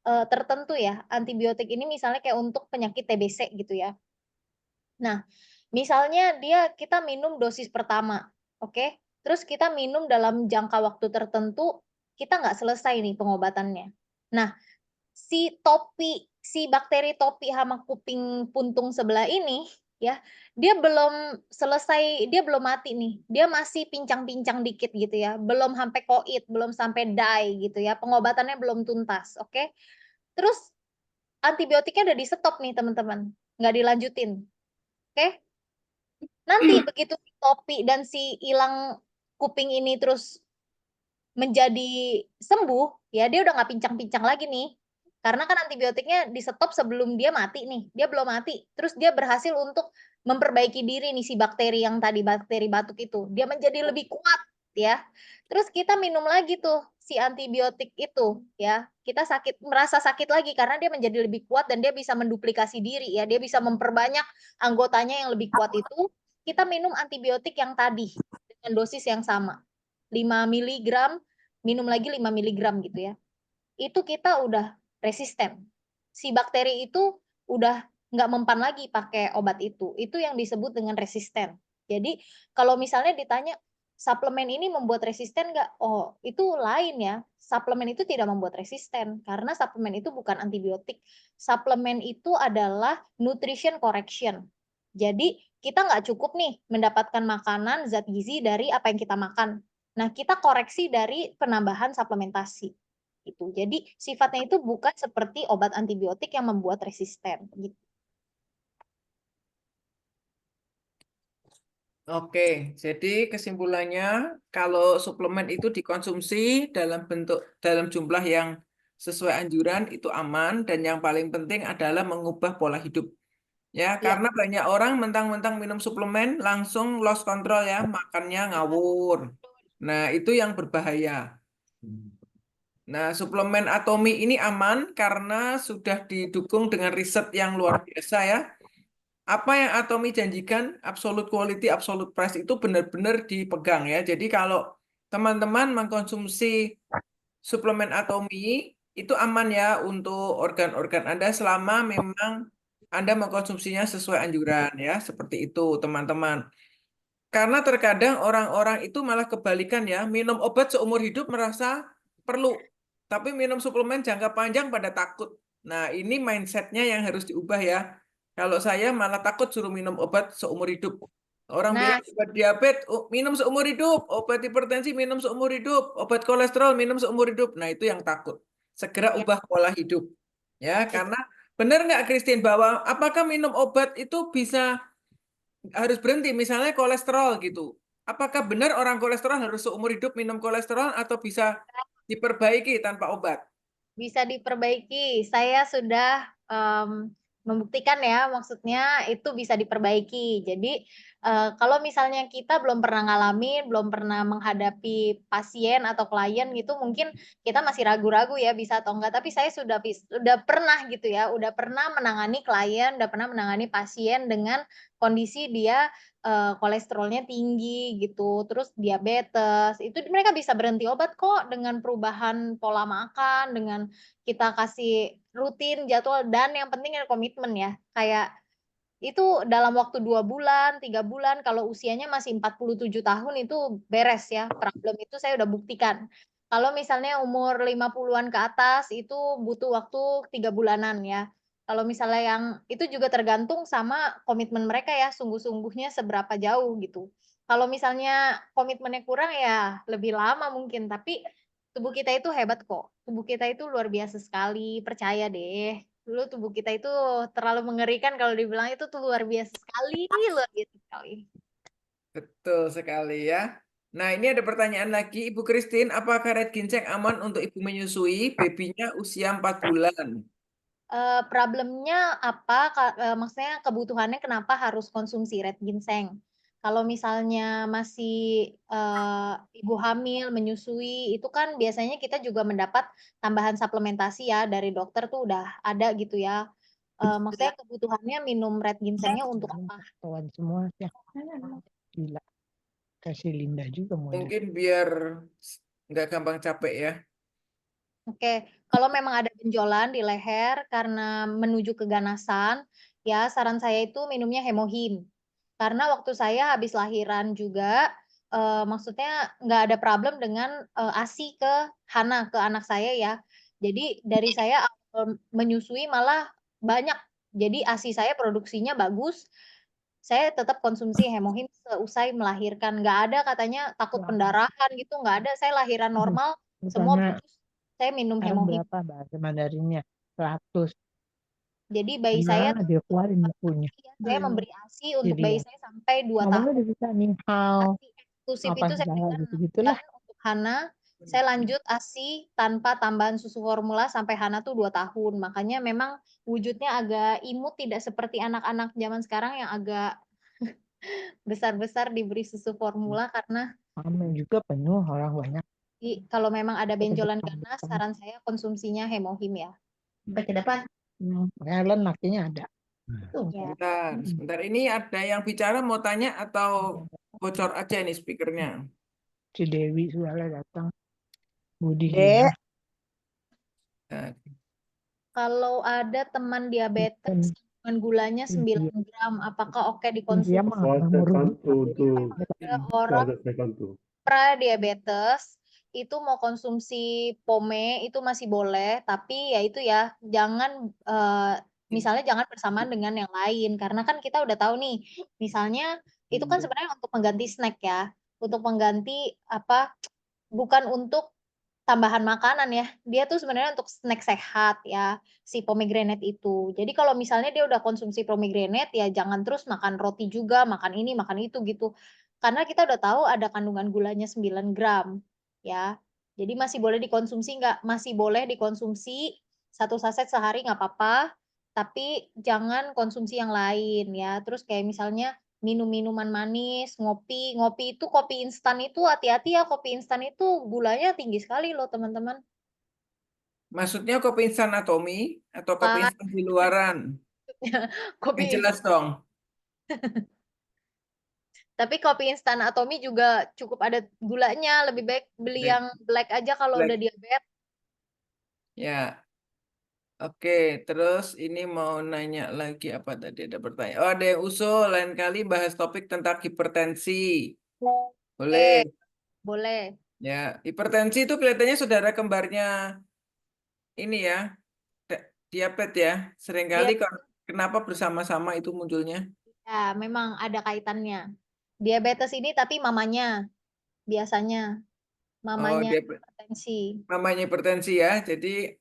tertentu ya. Antibiotik ini misalnya kayak untuk penyakit TBC gitu ya. Nah, misalnya kita minum dosis pertama, oke? Terus kita minum dalam jangka waktu tertentu, kita nggak selesai nih pengobatannya. Nah, si bakteri topi sama kuping puntung sebelah ini ya, dia belum selesai, dia belum mati nih. Dia masih pincang-pincang dikit gitu ya, belum sampai koit, belum sampai die gitu ya. Pengobatannya belum tuntas, oke? Terus antibiotiknya udah di-stop nih teman-teman, nggak dilanjutin, oke? Nanti begitu si topi dan si ilang kuping ini terus menjadi sembuh, ya dia udah nggak pincang-pincang lagi nih. Karena kan antibiotiknya di-stop sebelum dia mati nih, dia belum mati. Terus dia berhasil untuk memperbaiki diri nih si bakteri yang tadi, bakteri batuk itu. Dia menjadi lebih kuat, ya. Terus kita minum lagi tuh si antibiotik itu ya. Kita merasa sakit lagi karena dia menjadi lebih kuat dan dia bisa menduplikasi diri ya. Dia bisa memperbanyak anggotanya yang lebih kuat itu. Kita minum antibiotik yang tadi dengan dosis yang sama. 5 miligram, minum lagi 5 miligram gitu ya. Itu kita udah resisten. Si bakteri itu udah nggak mempan lagi pakai obat itu. Itu yang disebut dengan resisten. Jadi kalau misalnya ditanya suplemen ini membuat resisten nggak? Oh, itu lain ya. Suplemen itu tidak membuat resisten karena suplemen itu bukan antibiotik. Suplemen itu adalah nutrition correction. Jadi kita nggak cukup nih mendapatkan makanan zat gizi dari apa yang kita makan. Nah, kita koreksi dari penambahan suplementasi. Gitu. Jadi sifatnya itu bukan seperti obat antibiotik yang membuat resisten. Gitu. Oke, jadi kesimpulannya kalau suplemen itu dikonsumsi dalam jumlah yang sesuai anjuran itu aman dan yang paling penting adalah mengubah pola hidup. Ya, Iya. karena banyak orang mentang-mentang minum suplemen langsung lost control ya, makannya ngawur. Nah, itu yang berbahaya. Nah, suplemen Atomi ini aman karena sudah didukung dengan riset yang luar biasa ya. Apa yang Atomi janjikan, absolute quality, absolute price itu benar-benar dipegang ya. Jadi kalau teman-teman mengkonsumsi suplemen Atomi, itu aman ya untuk organ-organ Anda selama memang Anda mengkonsumsinya sesuai anjuran ya. Seperti itu teman-teman. Karena terkadang orang-orang itu malah kebalikan ya, minum obat seumur hidup merasa perlu, tapi minum suplemen jangka panjang pada takut. Nah, ini mindsetnya yang harus diubah ya. Kalau saya malah takut suruh minum obat seumur hidup. Orang Nah, bilang obat diabetes minum seumur hidup, obat hipertensi minum seumur hidup, obat kolesterol minum seumur hidup. Nah, itu yang takut. Segera ya, ubah pola hidup. Ya, karena benar nggak Christine bahwa apakah minum obat itu bisa harus berhenti, misalnya kolesterol gitu. Apakah benar orang kolesterol harus seumur hidup minum kolesterol atau bisa diperbaiki tanpa obat? bisa diperbaiki. Saya sudah membuktikan ya, maksudnya itu bisa diperbaiki. Jadi kalau misalnya kita belum pernah ngalamin, belum pernah menghadapi pasien atau klien gitu, mungkin kita masih ragu-ragu ya bisa atau enggak. Tapi saya sudah pernah gitu ya, udah pernah menangani klien, udah pernah menangani pasien dengan kondisi dia kolesterolnya tinggi gitu, terus diabetes, itu mereka bisa berhenti obat kok dengan perubahan pola makan, dengan kita kasih rutin jadwal dan yang penting ada komitmen ya. Kayak itu dalam waktu 2 bulan, 3 bulan, kalau usianya masih 47 tahun itu beres ya, problem itu saya udah buktikan. Kalau misalnya umur 50-an ke atas itu butuh waktu 3 bulanan ya. Kalau misalnya yang itu juga tergantung sama komitmen mereka ya, sungguh-sungguhnya seberapa jauh gitu. Kalau misalnya komitmennya kurang ya lebih lama mungkin, tapi tubuh kita itu hebat kok. Tubuh kita itu luar biasa sekali, percaya deh. Dulu tubuh kita itu terlalu mengerikan kalau dibilang itu tuh luar biasa sekali, luar biasa sekali. Betul sekali ya. Nah, ini ada pertanyaan lagi, Ibu Christine, apakah red ginseng aman untuk ibu menyusui babynya usia 4 bulan? Problemnya apa, maksudnya kebutuhannya kenapa harus konsumsi red ginseng? Kalau misalnya masih ibu hamil, menyusui, itu kan biasanya kita juga mendapat tambahan suplementasi ya dari dokter tuh udah ada gitu ya. Maksudnya kebutuhannya minum red ginsengnya untuk apa? Ketahuan semua ya. Gila. Kasih Linda juga mau Mungkin biar nggak gampang capek ya. Oke, kalau memang ada benjolan di leher karena menuju keganasan, ya saran saya itu minumnya hemohim. Karena waktu saya habis lahiran juga, maksudnya nggak ada problem dengan ASI ke Hana, ke anak saya ya. Jadi dari saya menyusui malah banyak. Jadi ASI saya produksinya bagus. Saya tetap konsumsi hemohim seusai melahirkan. Nggak ada katanya takut pendarahan gitu, nggak ada. Saya lahiran normal, semua Bukannya bagus. Saya minum sekarang hemohim. berapa bahasa Mandarinnya? 100. Jadi bayi saya Nah, tuh dia keluarin bukunya. saya memberi ASI untuk Jadi bayi ya, saya sampai 2 ngomongnya tahun. udah bisa nih hal ASI eksklusif apa itu saya segala berikan 6 gitu-gitulah. bulan untuk Hana. Saya lanjut ASI tanpa tambahan susu formula sampai Hana tuh 2 tahun. Makanya memang wujudnya agak imut, tidak seperti anak-anak zaman sekarang yang agak besar-besar diberi susu formula karena Ramen juga penuh orang banyak. kalau memang ada benjolan Betul, ganas, betul. saran saya konsumsinya hemohim ya. Sampai ke depan. Helen akhirnya ada. Tuh. Ya. Sebentar. Ini ada yang bicara mau tanya atau bocor aja nih speakernya? Si Dewi sudah datang. Budi Dek. juga. Nah, Kalau ada teman diabetes dengan gulanya 9 gram, apakah oke Dia dikonsumsi? mah nggak mau rugi. Ada orang pra-diabetes itu mau konsumsi pome itu masih boleh, tapi ya itu ya jangan misalnya jangan bersamaan dengan yang lain karena kan kita udah tahu nih, misalnya itu kan sebenarnya untuk mengganti snack ya, untuk mengganti apa bukan untuk tambahan makanan ya. Dia tuh sebenarnya untuk snack sehat ya, si pomegranate itu. Jadi kalau misalnya dia udah konsumsi pomegranate ya jangan terus makan roti juga, makan ini, makan itu gitu. Karena kita udah tahu ada kandungan gulanya 9 gram ya. Jadi masih boleh dikonsumsi nggak? Masih boleh dikonsumsi 1 saset sehari nggak apa-apa, tapi jangan konsumsi yang lain ya. Terus kayak misalnya minum minuman manis, ngopi. Ngopi itu kopi instan itu hati-hati ya, kopi instan itu gulanya tinggi sekali loh, teman-teman. maksudnya kopi instan Atomi atau kopi Kan instan di luaran? kopi Yang jelas dong. tapi kopi instan Atomi juga cukup ada gulanya, lebih baik beli Baik, yang black aja kalau udah black. diabetes. Ya, oke. Terus ini mau nanya lagi apa tadi? Ada pertanyaan. Oh, ada yang usul lain kali bahas topik tentang hipertensi. Boleh. Boleh. Ya, hipertensi itu kelihatannya saudara kembarnya ini ya, diabetes ya. Seringkali Dia kenapa bersama-sama itu munculnya? ya memang ada kaitannya. Diabetes ini tapi mamanya biasanya Oh, mamanya diabetes. hipertensi. Namanya hipertensi ya. Jadi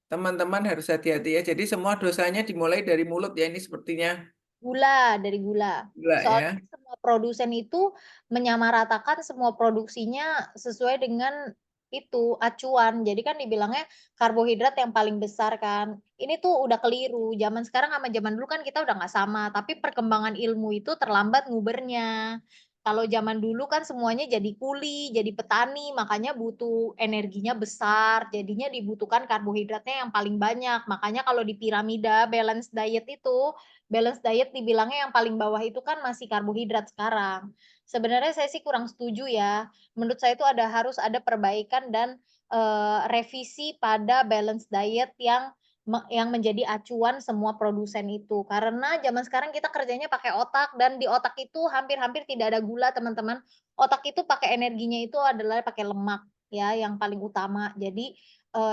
teman-teman harus hati-hati ya. Jadi semua dosanya dimulai dari mulut ya ini sepertinya. Dari gula. Gula ya. Soalnya semua produsen itu menyamaratakan semua produksinya sesuai dengan itu acuan. Jadi kan dibilangnya karbohidrat yang paling besar kan. Ini tuh udah keliru. Zaman sekarang sama zaman dulu kan kita udah nggak sama. Tapi perkembangan ilmu itu terlambat ngubernya. Kalau zaman dulu kan semuanya jadi kuli, jadi petani, makanya butuh energinya besar. Jadinya dibutuhkan karbohidratnya yang paling banyak. Makanya kalau di piramida balance diet itu balance diet dibilangnya yang paling bawah itu kan masih karbohidrat sekarang. Sebenarnya saya sih kurang setuju ya. Menurut saya itu harus ada perbaikan dan revisi pada balance diet yang menjadi acuan semua produsen itu. Karena zaman sekarang kita kerjanya pakai otak dan di otak itu hampir-hampir tidak ada gula, teman-teman. Otak itu pakai energinya itu adalah pakai lemak ya yang paling utama. Jadi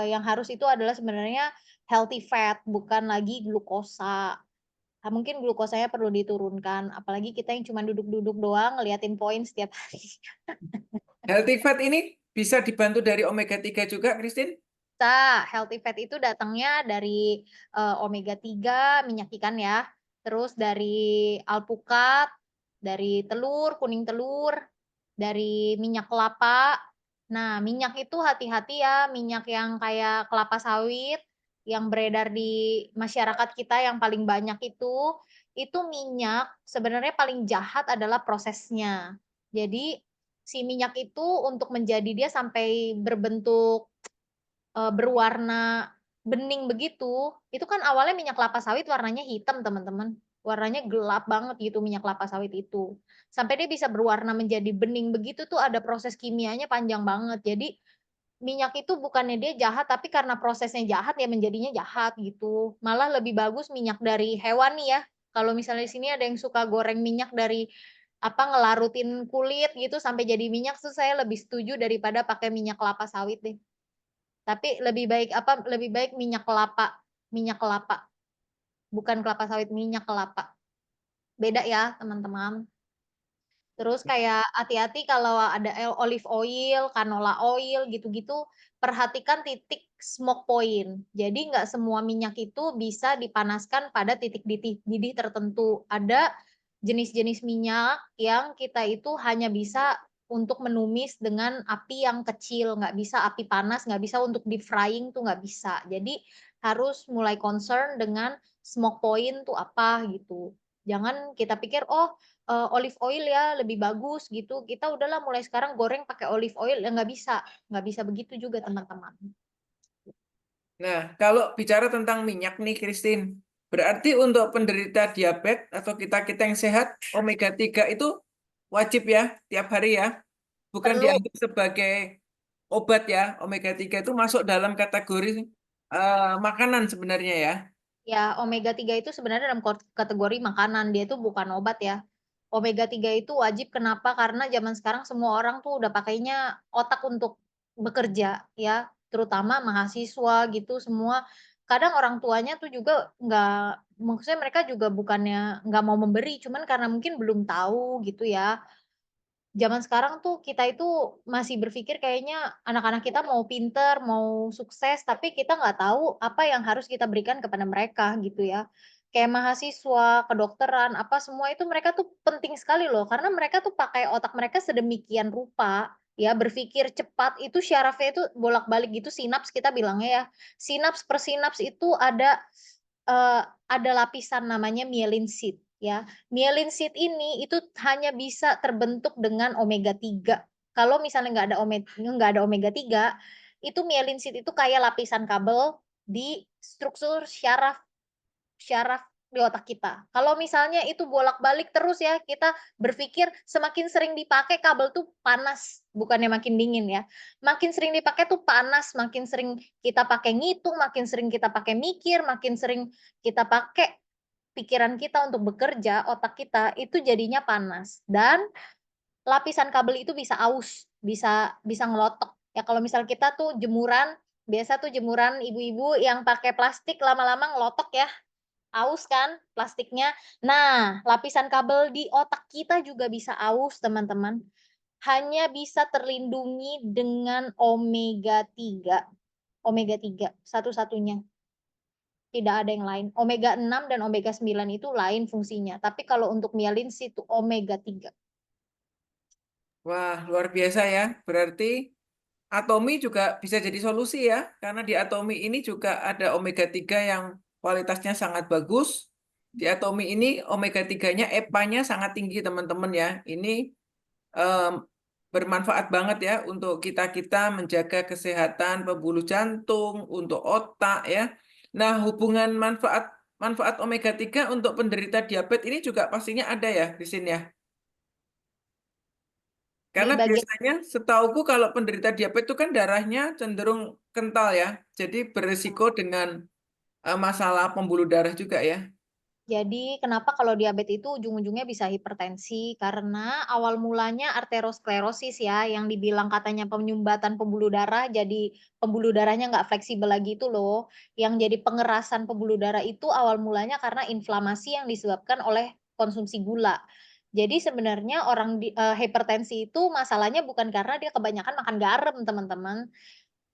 yang harus itu adalah sebenarnya healthy fat, bukan lagi glukosa. Mungkin glukosanya perlu diturunkan, apalagi kita yang cuma duduk-duduk doang ngeliatin poin setiap hari. Healthy fat ini bisa dibantu dari omega 3 juga, Christine? Bisa, healthy fat itu datangnya dari omega 3, minyak ikan ya, terus dari alpukat, dari telur, kuning telur, dari minyak kelapa. Nah, minyak itu hati-hati ya, minyak yang kayak kelapa sawit yang beredar di masyarakat kita yang paling banyak itu minyak sebenarnya paling jahat adalah prosesnya. Jadi si minyak itu untuk menjadi dia sampai berbentuk berwarna bening begitu, itu kan awalnya minyak kelapa sawit warnanya hitam, teman-teman. Warnanya gelap banget gitu minyak kelapa sawit itu. Sampai dia bisa berwarna menjadi bening begitu tuh ada proses kimianya panjang banget. Jadi minyak itu bukannya dia jahat, tapi karena prosesnya jahat ya menjadinya jahat gitu. Malah lebih bagus minyak dari hewan nih ya. Kalau misalnya di sini ada yang suka goreng minyak dari apa ngelarutin kulit gitu sampai jadi minyak tuh saya lebih setuju daripada pakai minyak kelapa sawit deh. Tapi lebih baik apa, lebih baik minyak kelapa, bukan kelapa sawit, minyak kelapa. Beda ya, teman-teman. Terus kayak hati-hati kalau ada olive oil, canola oil gitu-gitu, perhatikan titik smoke point. Jadi nggak semua minyak itu bisa dipanaskan pada titik didih tertentu. Ada jenis-jenis minyak yang kita itu hanya bisa untuk menumis dengan api yang kecil, nggak bisa api panas, nggak bisa untuk deep frying tuh nggak bisa. Jadi harus mulai concern dengan smoke point tuh apa gitu. Jangan kita pikir, oh olive oil ya lebih bagus gitu. Kita udahlah mulai sekarang goreng pakai olive oil, ya nggak bisa begitu juga teman-teman. Nah, kalau bicara tentang minyak nih, Christine, berarti untuk penderita diabetes atau kita-kita yang sehat, omega 3 itu wajib ya tiap hari ya. Bukan Perlu. dianggap sebagai obat ya. Omega 3 itu masuk dalam kategori makanan sebenarnya ya. Ya, omega 3 itu sebenarnya dalam kategori makanan, dia itu bukan obat ya. Omega 3 itu wajib kenapa? Karena zaman sekarang semua orang tuh udah pakainya otak untuk bekerja ya, terutama mahasiswa gitu semua. Kadang orang tuanya tuh juga maksudnya mereka juga bukannya nggak mau memberi, cuman karena mungkin belum tahu gitu ya. Zaman sekarang tuh kita itu masih berpikir kayaknya anak-anak kita mau pinter, mau sukses, tapi kita nggak tahu apa yang harus kita berikan kepada mereka gitu ya. Kayak mahasiswa, kedokteran, apa semua itu mereka tuh penting sekali loh, karena mereka tuh pakai otak mereka sedemikian rupa, ya berpikir cepat itu syarafnya itu bolak-balik gitu, sinaps kita bilangnya ya. Sinaps per sinaps itu ada lapisan namanya myelin sheath ya. Myelin sheath ini itu hanya bisa terbentuk dengan omega 3. Kalau misalnya nggak ada omega 3, itu myelin sheath itu kayak lapisan kabel di struktur syaraf syaraf di otak kita. Kalau misalnya itu bolak-balik terus ya, kita berpikir semakin sering dipakai kabel tuh panas, bukannya makin dingin ya. Makin sering dipakai tuh panas, makin sering kita pakai ngitung, makin sering kita pakai mikir, makin sering kita pakai pikiran kita untuk bekerja, otak kita itu jadinya panas. Dan lapisan kabel itu bisa aus, bisa ngelotok. Ya kalau misal kita tuh jemuran, biasa tuh jemuran ibu-ibu yang pakai plastik lama-lama ngelotok ya, aus kan plastiknya. Nah, lapisan kabel di otak kita juga bisa aus, teman-teman. Hanya bisa terlindungi dengan omega 3. Omega 3 satu-satunya. Tidak ada yang lain. Omega 6 dan omega 9 itu lain fungsinya. Tapi kalau untuk myelin itu omega 3. Wah, luar biasa ya. Berarti Atomi juga bisa jadi solusi ya, karena di Atomi ini juga ada omega 3 yang kualitasnya sangat bagus. Di Atomi ini omega 3-nya EPA-nya sangat tinggi teman-teman ya. Ini em, bermanfaat banget ya untuk kita-kita menjaga kesehatan pembuluh jantung, untuk otak ya. Nah, hubungan manfaat omega 3 untuk penderita diabetes ini juga pastinya ada ya di sini ya. Di Karena bagian biasanya setauku kalau penderita diabetes itu kan darahnya cenderung kental ya. Jadi beresiko dengan masalah pembuluh darah juga ya. Jadi kenapa kalau diabetes itu ujung-ujungnya bisa hipertensi? Karena awal mulanya arteriosklerosis ya, yang dibilang katanya penyumbatan pembuluh darah, jadi pembuluh darahnya nggak fleksibel lagi itu loh. Yang jadi pengerasan pembuluh darah itu awal mulanya karena inflamasi yang disebabkan oleh konsumsi gula. Jadi sebenarnya hipertensi itu masalahnya bukan karena dia kebanyakan makan garam, teman-teman.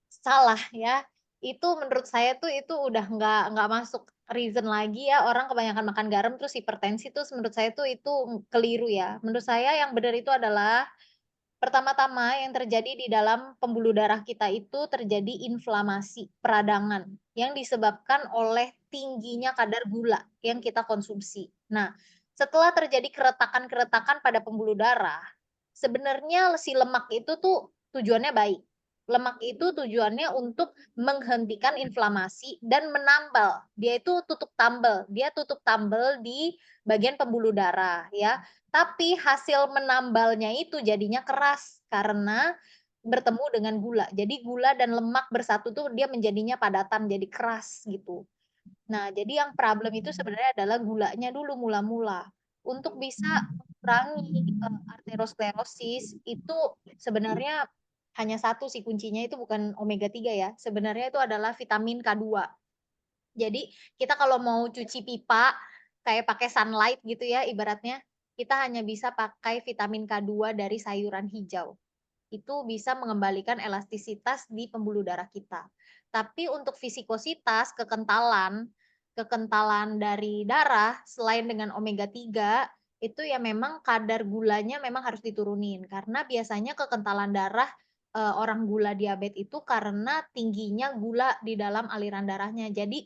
Salah ya. Itu menurut saya tuh itu udah nggak masuk reason lagi ya, orang kebanyakan makan garam terus hipertensi tuh menurut saya tuh itu keliru ya. Menurut saya yang benar itu adalah pertama-tama yang terjadi di dalam pembuluh darah kita itu terjadi inflamasi peradangan yang disebabkan oleh tingginya kadar gula yang kita konsumsi. Nah, setelah terjadi keretakan-keretakan pada pembuluh darah, sebenarnya si lemak itu tuh tujuannya baik. Lemak itu tujuannya untuk menghentikan inflamasi dan menambal. Dia itu tutup tambal. Dia tutup tambal di bagian pembuluh darah ya. Tapi hasil menambalnya itu jadinya keras karena bertemu dengan gula. Jadi gula dan lemak bersatu tuh dia menjadinya padatan, jadi keras gitu. Nah, jadi yang problem itu sebenarnya adalah gulanya dulu mula-mula. Untuk bisa mengurangi arteriosklerosis itu sebenarnya hanya satu sih kuncinya, itu bukan omega 3 ya. Sebenarnya itu adalah vitamin K2. Jadi kita kalau mau cuci pipa kayak pakai sunlight gitu ya ibaratnya, kita hanya bisa pakai vitamin K2 dari sayuran hijau. Itu bisa mengembalikan elastisitas di pembuluh darah kita. Tapi untuk visikositas, kekentalan dari darah selain dengan omega 3 itu ya memang kadar gulanya memang harus diturunin karena biasanya kekentalan darah orang gula diabetes itu karena tingginya gula di dalam aliran darahnya. Jadi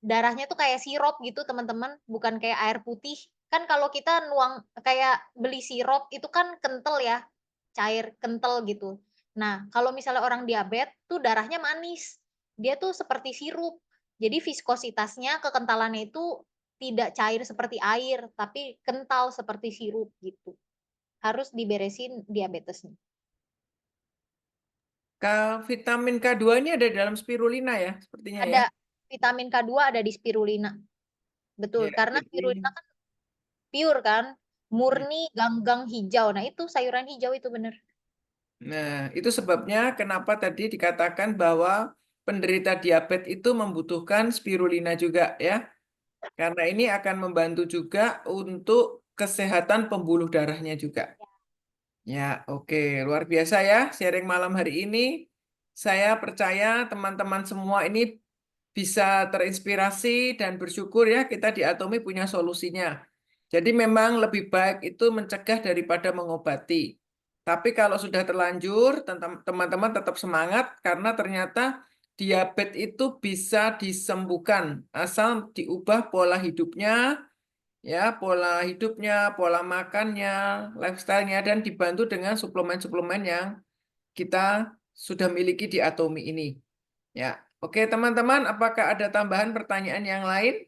darahnya tuh kayak sirup gitu teman-teman, bukan kayak air putih. Kan kalau kita nuang kayak beli sirup itu kan kental ya, cair, kental gitu. Nah, kalau misalnya orang diabetes tuh darahnya manis. Dia tuh seperti sirup. Jadi viskositasnya, kekentalannya itu tidak cair seperti air, tapi kental seperti sirup gitu. Harus diberesin diabetesnya. Vitamin K2 ini ada dalam spirulina ya, sepertinya ya. Ada vitamin K2 ada di spirulina. Betul, Ya, karena jadi spirulina kan pure kan, murni ganggang hijau. Nah, itu sayuran hijau itu bener. Nah, itu sebabnya kenapa tadi dikatakan bahwa penderita diabetes itu membutuhkan spirulina juga ya. Karena ini akan membantu juga untuk kesehatan pembuluh darahnya juga. Ya, oke. Luar biasa ya sharing malam hari ini. Saya percaya teman-teman semua ini bisa terinspirasi dan bersyukur ya kita di Atomi punya solusinya. Jadi memang lebih baik itu mencegah daripada mengobati. Tapi kalau sudah terlanjur, teman-teman tetap semangat karena ternyata diabetes itu bisa disembuhkan asal diubah pola hidupnya, ya, pola makannya, lifestyle-nya dan dibantu dengan suplemen-suplemen yang kita sudah miliki di Atomi ini. Ya, oke teman-teman, apakah ada tambahan pertanyaan yang lain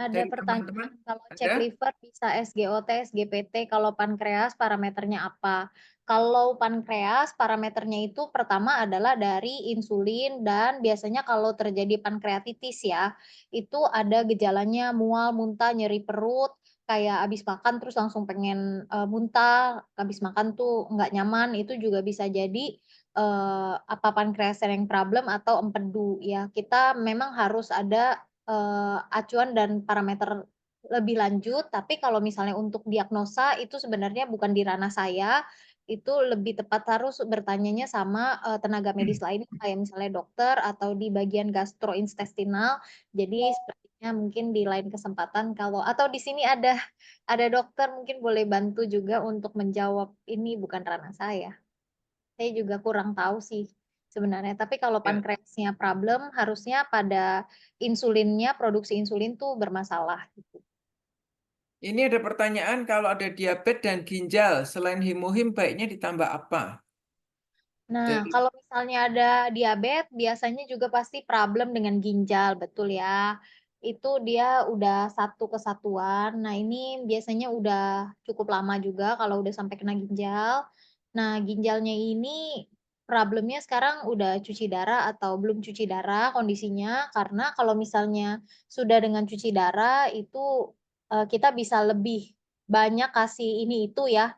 Ada dari teman-teman? pertanyaan, kalau cek Ada? liver bisa SGOT, SGPT, kalau pankreas parameternya apa? Kalau pankreas parameternya itu pertama adalah dari insulin dan biasanya kalau terjadi pankreatitis ya, itu ada gejalanya mual, muntah, nyeri perut, kayak habis makan terus langsung pengen muntah, habis makan tuh nggak nyaman, itu juga bisa jadi apa pankreas yang problem atau empedu ya. Kita memang harus ada acuan dan parameter lebih lanjut, tapi kalau misalnya untuk diagnosa itu sebenarnya bukan di ranah saya, itu lebih tepat harus bertanyanya sama tenaga medis lainnya kayak misalnya dokter atau di bagian gastrointestinal. Jadi sepertinya mungkin di lain kesempatan kalau atau di sini ada dokter mungkin boleh bantu juga untuk menjawab, ini bukan ranah saya. Saya juga kurang tahu sih sebenarnya. Tapi kalau Ya. pankreasnya problem, harusnya pada insulinnya, produksi insulin tuh bermasalah gitu. Ini ada pertanyaan, kalau ada diabetes dan ginjal, selain hemohim baiknya ditambah apa? Nah, Dari kalau misalnya ada diabetes, biasanya juga pasti problem dengan ginjal, betul ya. Itu dia udah satu kesatuan. Nah, ini biasanya udah cukup lama juga kalau udah sampai kena ginjal. Nah, ginjalnya ini problemnya sekarang udah cuci darah atau belum cuci darah kondisinya, karena kalau misalnya sudah dengan cuci darah itu kita bisa lebih banyak kasih ini itu ya,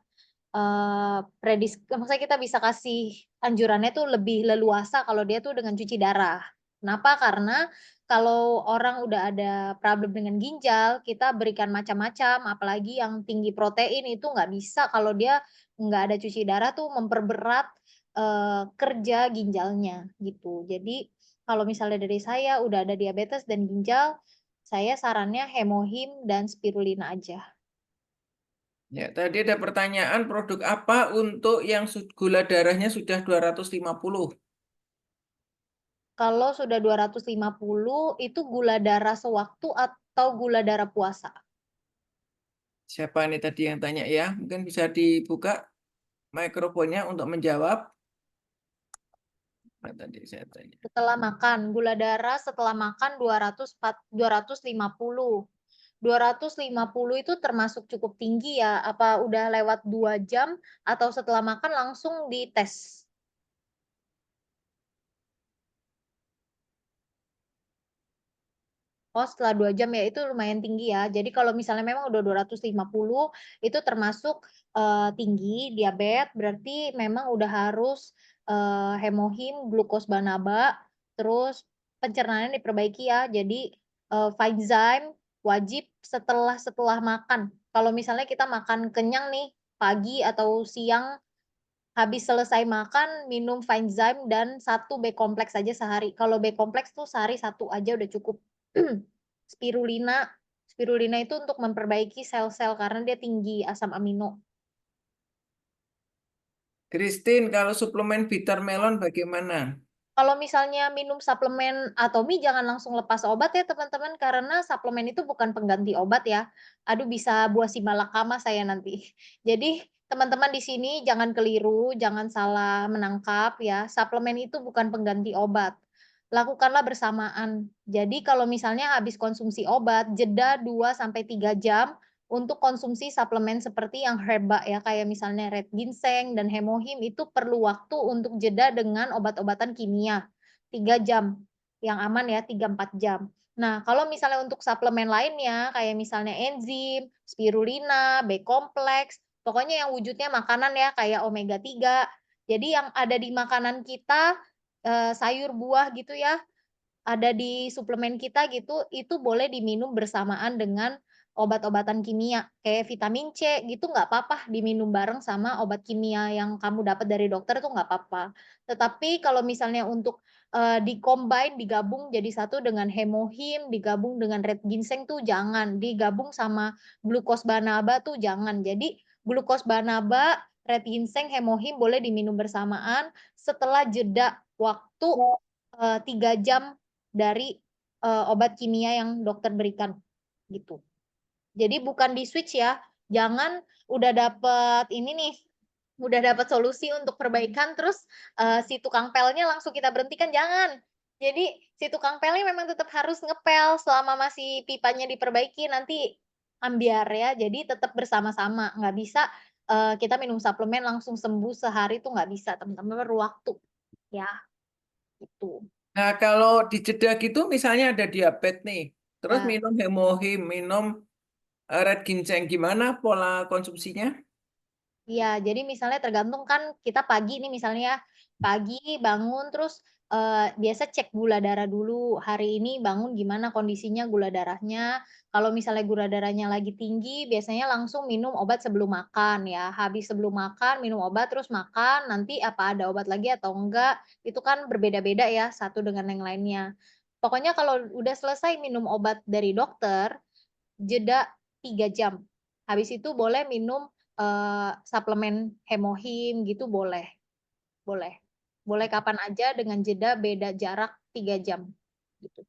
maksudnya kita bisa kasih anjurannya tuh lebih leluasa kalau dia tuh dengan cuci darah. Kenapa? Karena kalau orang udah ada problem dengan ginjal, kita berikan macam-macam, apalagi yang tinggi protein itu nggak bisa kalau dia nggak ada cuci darah tuh memperberat kerja ginjalnya gitu. Jadi kalau misalnya dari saya udah ada diabetes dan ginjal, saya sarannya hemohim dan spirulina aja. Ya, tadi ada pertanyaan produk apa untuk yang gula darahnya sudah 250? Kalau sudah 250 itu gula darah sewaktu atau gula darah puasa? Siapa ini tadi yang tanya ya? Mungkin bisa dibuka mikrofonnya untuk menjawab. Nah, tadi saya tanya. Setelah makan, gula darah setelah makan 250. 250 itu termasuk cukup tinggi ya? Apa udah lewat 2 jam atau setelah makan langsung dites? Oh, setelah 2 jam ya, itu lumayan tinggi ya. Jadi kalau misalnya memang udah 250, itu termasuk tinggi, diabetes, berarti memang udah harus hemohim, glukos banaba, terus pencernaannya diperbaiki ya. Jadi Fine wajib setelah makan. Kalau misalnya kita makan kenyang nih, pagi atau siang, habis selesai makan, minum Fine dan 1 B kompleks saja sehari. Kalau B kompleks tuh sehari 1 aja udah cukup. Spirulina, spirulina itu untuk memperbaiki sel-sel karena dia tinggi asam amino. Christine, kalau suplemen bitter melon bagaimana? Kalau misalnya minum suplemen atau mie jangan langsung lepas obat ya teman-teman, karena suplemen itu bukan pengganti obat ya. Aduh bisa buah si malakama saya nanti. Jadi teman-teman di sini jangan keliru, jangan salah menangkap ya. Suplemen itu bukan pengganti obat. Lakukanlah bersamaan. Jadi kalau misalnya habis konsumsi obat, jeda 2-3 jam untuk konsumsi suplemen seperti yang herba ya, kayak misalnya red ginseng dan hemohim itu perlu waktu untuk jeda dengan obat-obatan kimia 3 jam, yang aman ya 3-4 jam. Nah, kalau misalnya untuk suplemen lainnya kayak misalnya enzim, spirulina, B kompleks, pokoknya yang wujudnya makanan ya kayak omega 3. Jadi yang ada di makanan kita, sayur buah gitu ya, ada di suplemen kita gitu, itu boleh diminum bersamaan dengan obat-obatan kimia, kayak vitamin C gitu nggak apa-apa diminum bareng sama obat kimia yang kamu dapat dari dokter tuh nggak apa-apa. Tetapi kalau misalnya untuk, di-combine, digabung jadi satu dengan hemohim, digabung dengan red ginseng tuh jangan, digabung sama glucosbanaba tuh jangan. Jadi glucosbanaba, red ginseng, hemohim boleh diminum bersamaan setelah jeda waktu, 3 jam dari, obat kimia yang dokter berikan, gitu. Jadi bukan di-switch ya, jangan udah dapet ini nih, udah dapat solusi untuk perbaikan terus, si tukang pelnya langsung kita berhentikan, jangan. Jadi si tukang pelnya memang tetap harus ngepel selama masih pipanya diperbaiki, nanti ambyar ya. Jadi tetap bersama-sama, nggak bisa, kita minum suplemen langsung sembuh sehari tuh nggak bisa, teman-teman, perlu waktu, ya, gitu. Nah, kalau di jeda gitu misalnya ada diabetes nih, terus Ya. minum hemohim, minum red ginseng, gimana pola konsumsinya? Iya, jadi misalnya tergantung kan kita pagi nih misalnya ya, pagi bangun terus, biasa cek gula darah dulu, hari ini bangun gimana kondisinya gula darahnya, kalau misalnya gula darahnya lagi tinggi biasanya langsung minum obat sebelum makan ya, habis sebelum makan minum obat terus makan, nanti apa ada obat lagi atau enggak, itu kan berbeda-beda ya satu dengan yang lainnya. Pokoknya kalau udah selesai minum obat dari dokter, jeda 3 jam. Habis itu boleh minum, suplemen hemohim gitu boleh, boleh. Boleh kapan aja dengan jeda beda jarak 3 jam, gitu.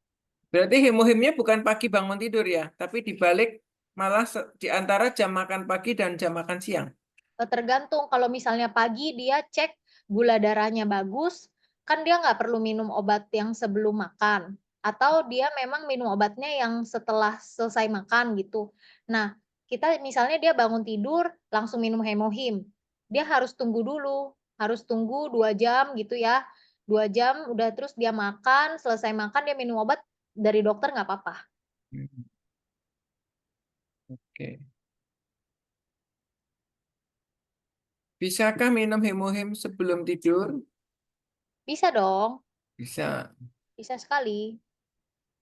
Berarti hemohimnya bukan pagi bangun tidur ya, tapi dibalik malah di antara jam makan pagi dan jam makan siang. Tergantung kalau misalnya pagi dia cek gula darahnya bagus, kan dia nggak perlu minum obat yang sebelum makan, atau dia memang minum obatnya yang setelah selesai makan gitu. Nah, kita misalnya dia bangun tidur langsung minum hemohim, dia harus tunggu dulu, harus tunggu 2 jam gitu ya, 2 jam udah terus dia makan, selesai makan dia minum obat dari dokter nggak apa-apa. Oke. Bisakah minum hemohim sebelum tidur? Bisa dong, Bisa. bisa sekali.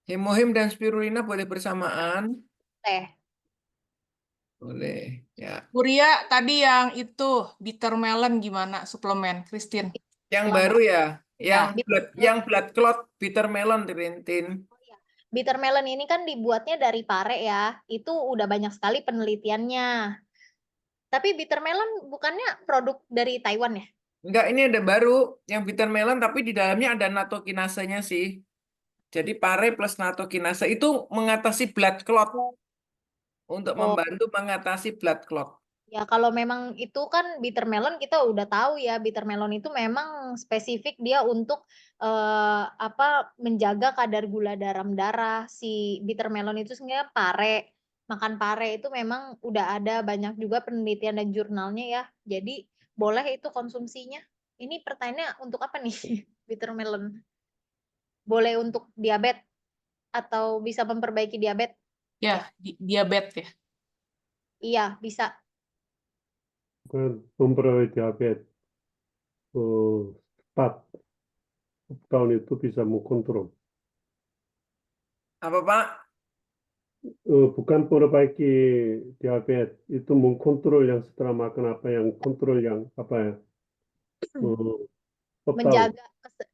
Hemohim dan spirulina boleh bersamaan? Teh. Boleh, ya. Kuria tadi yang itu bitter melon gimana suplemen, Christine? Yang Yang baru ya, Ya. yang blood clot bitter melon Rintin. Bitter melon ini kan dibuatnya dari pare ya, itu udah banyak sekali penelitiannya. Tapi bitter melon bukannya produk dari Taiwan ya? Enggak, ini ada baru yang bitter melon tapi di dalamnya ada natokinasanya sih. Jadi pare plus natokinase itu mengatasi blood clot untuk Oh, membantu mengatasi blood clot. ya kalau memang itu kan bitter melon kita udah tahu ya, bitter melon itu memang spesifik dia untuk menjaga kadar gula dalam darah. Si bitter melon itu sebenarnya pare. Makan pare itu memang udah ada banyak juga penelitian dan jurnalnya ya. Jadi boleh itu konsumsinya. Ini pertanyaannya untuk apa nih bitter melon? Boleh untuk diabetes atau bisa memperbaiki diabetes? Ya, diabetes ya. Iya, bisa. memperoleh diabetes, start tahun itu bisa mengkontrol. Apa Pak? Bukan memperbaiki diabetes, itu mengkontrol yang setelah makan apa yang kontrol yang apa ya, total.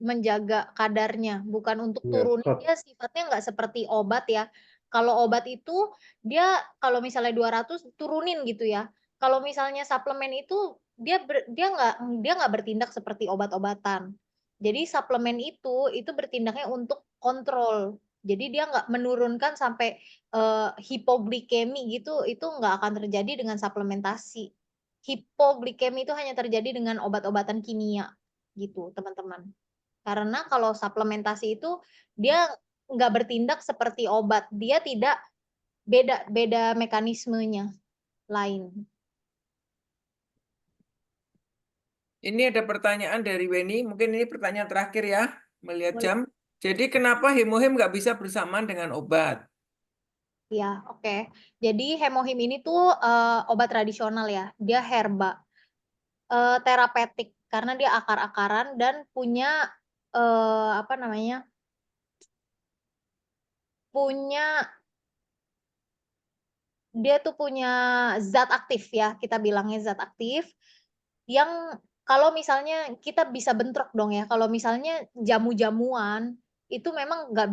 menjaga kadarnya, bukan untuk Ya, turunin. start. Dia sifatnya nggak seperti obat ya. Kalau obat itu dia kalau misalnya 200 turunin gitu ya. Kalau misalnya suplemen itu dia nggak bertindak seperti obat-obatan. Jadi suplemen itu bertindaknya untuk kontrol. Jadi dia nggak menurunkan sampai hipoglikemi gitu, itu nggak akan terjadi dengan suplementasi. Hipoglikemi itu hanya terjadi dengan obat-obatan kimia gitu, teman-teman. Karena kalau suplementasi itu dia nggak bertindak seperti obat, dia tidak beda mekanismenya lain. Ini ada pertanyaan dari Weni, mungkin ini pertanyaan terakhir ya, melihat Boleh. jam. Jadi kenapa hemohim nggak bisa bersamaan dengan obat? Ya, oke. Jadi hemohim ini tuh obat tradisional ya, dia herba, terapeutik karena dia akar-akaran dan punya apa namanya? Dia tuh punya zat aktif ya, kita bilangnya zat aktif yang kalau misalnya kita bisa bentrok dong ya, kalau misalnya jamu-jamuan itu memang nggak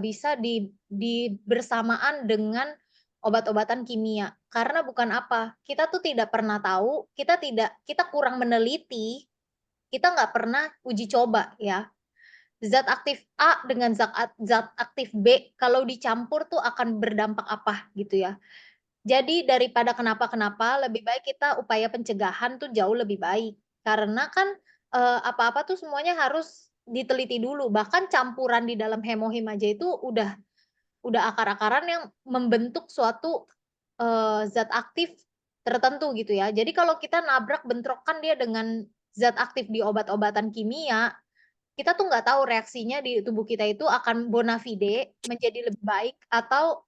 bisa di bersamaan dengan obat-obatan kimia. Karena bukan apa, kita tuh tidak pernah tahu, kita kurang meneliti, kita nggak pernah uji coba ya. Zat aktif A dengan zat aktif B kalau dicampur tuh akan berdampak apa gitu ya. Jadi daripada kenapa-kenapa, lebih baik kita upaya pencegahan tuh jauh lebih baik. Karena kan, apa-apa tuh semuanya harus diteliti dulu, bahkan campuran di dalam hemohim aja itu udah akar-akaran yang membentuk suatu, zat aktif tertentu gitu ya. Jadi kalau kita nabrak bentrokkan dia dengan zat aktif di obat-obatan kimia, kita tuh nggak tahu reaksinya di tubuh kita itu akan bona fide menjadi lebih baik atau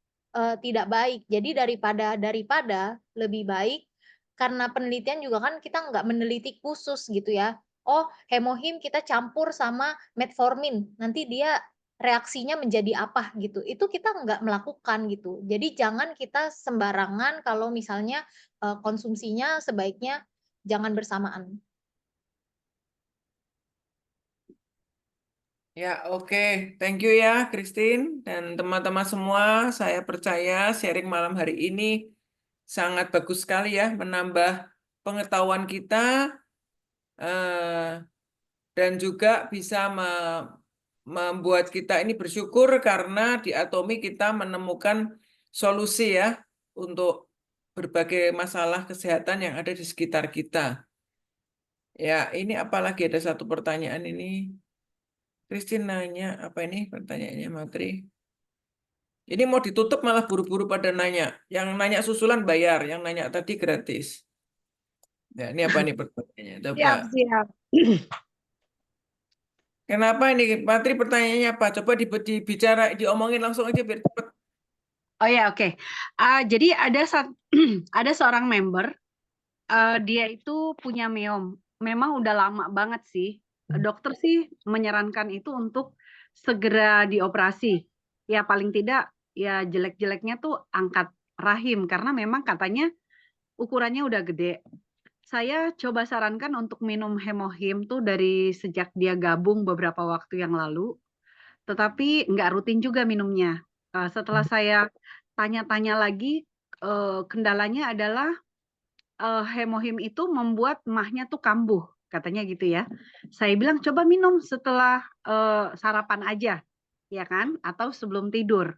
tidak baik. Jadi daripada lebih baik karena penelitian juga kan kita nggak meneliti khusus gitu ya. Oh, hemohim kita campur sama metformin, nanti dia reaksinya menjadi apa gitu. Itu kita nggak melakukan gitu. Jadi jangan kita sembarangan kalau misalnya konsumsinya sebaiknya jangan bersamaan. Ya, oke. Thank you ya, Christine. Dan teman-teman semua, saya percaya sharing malam hari ini sangat bagus sekali ya, menambah pengetahuan kita, dan juga bisa membuat kita ini bersyukur karena di Atomi kita menemukan solusi ya, untuk berbagai masalah kesehatan yang ada di sekitar kita. Ya, ini apalagi ada satu pertanyaan ini. Christine nanya, apa ini pertanyaannya, Matri? Ini mau ditutup malah buru-buru pada nanya. Yang nanya susulan bayar, yang nanya tadi gratis. Ya, ini apa nih pertanyaannya? Coba. Siap. Kenapa ini, Matri, pertanyaannya apa? Coba dibicara, diomongin langsung aja biar cepat. Oh ya, oke. Jadi ada seorang member, dia itu punya meom. Memang udah lama banget sih. Dokter sih menyarankan itu untuk segera dioperasi. Ya paling tidak ya jelek-jeleknya tuh angkat rahim karena memang katanya ukurannya udah gede. Saya coba sarankan untuk minum hemohim tuh dari sejak dia gabung beberapa waktu yang lalu, tetapi nggak rutin juga minumnya. Setelah saya tanya-tanya lagi, kendalanya adalah hemohim itu membuat mahnya tuh kambuh, katanya gitu ya. Saya bilang coba minum setelah sarapan aja, ya kan? Atau sebelum tidur.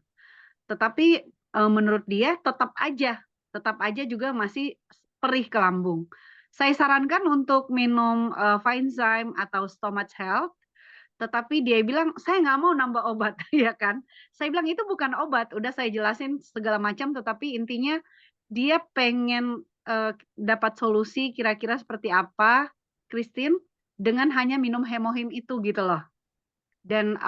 Tetapi menurut dia tetap aja juga masih perih ke lambung. Saya sarankan untuk minum Vinezyme atau Stomach Health, tetapi dia bilang saya nggak mau nambah obat, ya kan? Saya bilang itu bukan obat, udah saya jelasin segala macam, tetapi intinya dia pengen dapat solusi kira-kira seperti apa, Christine, dengan hanya minum hemohim itu gitu loh. Dan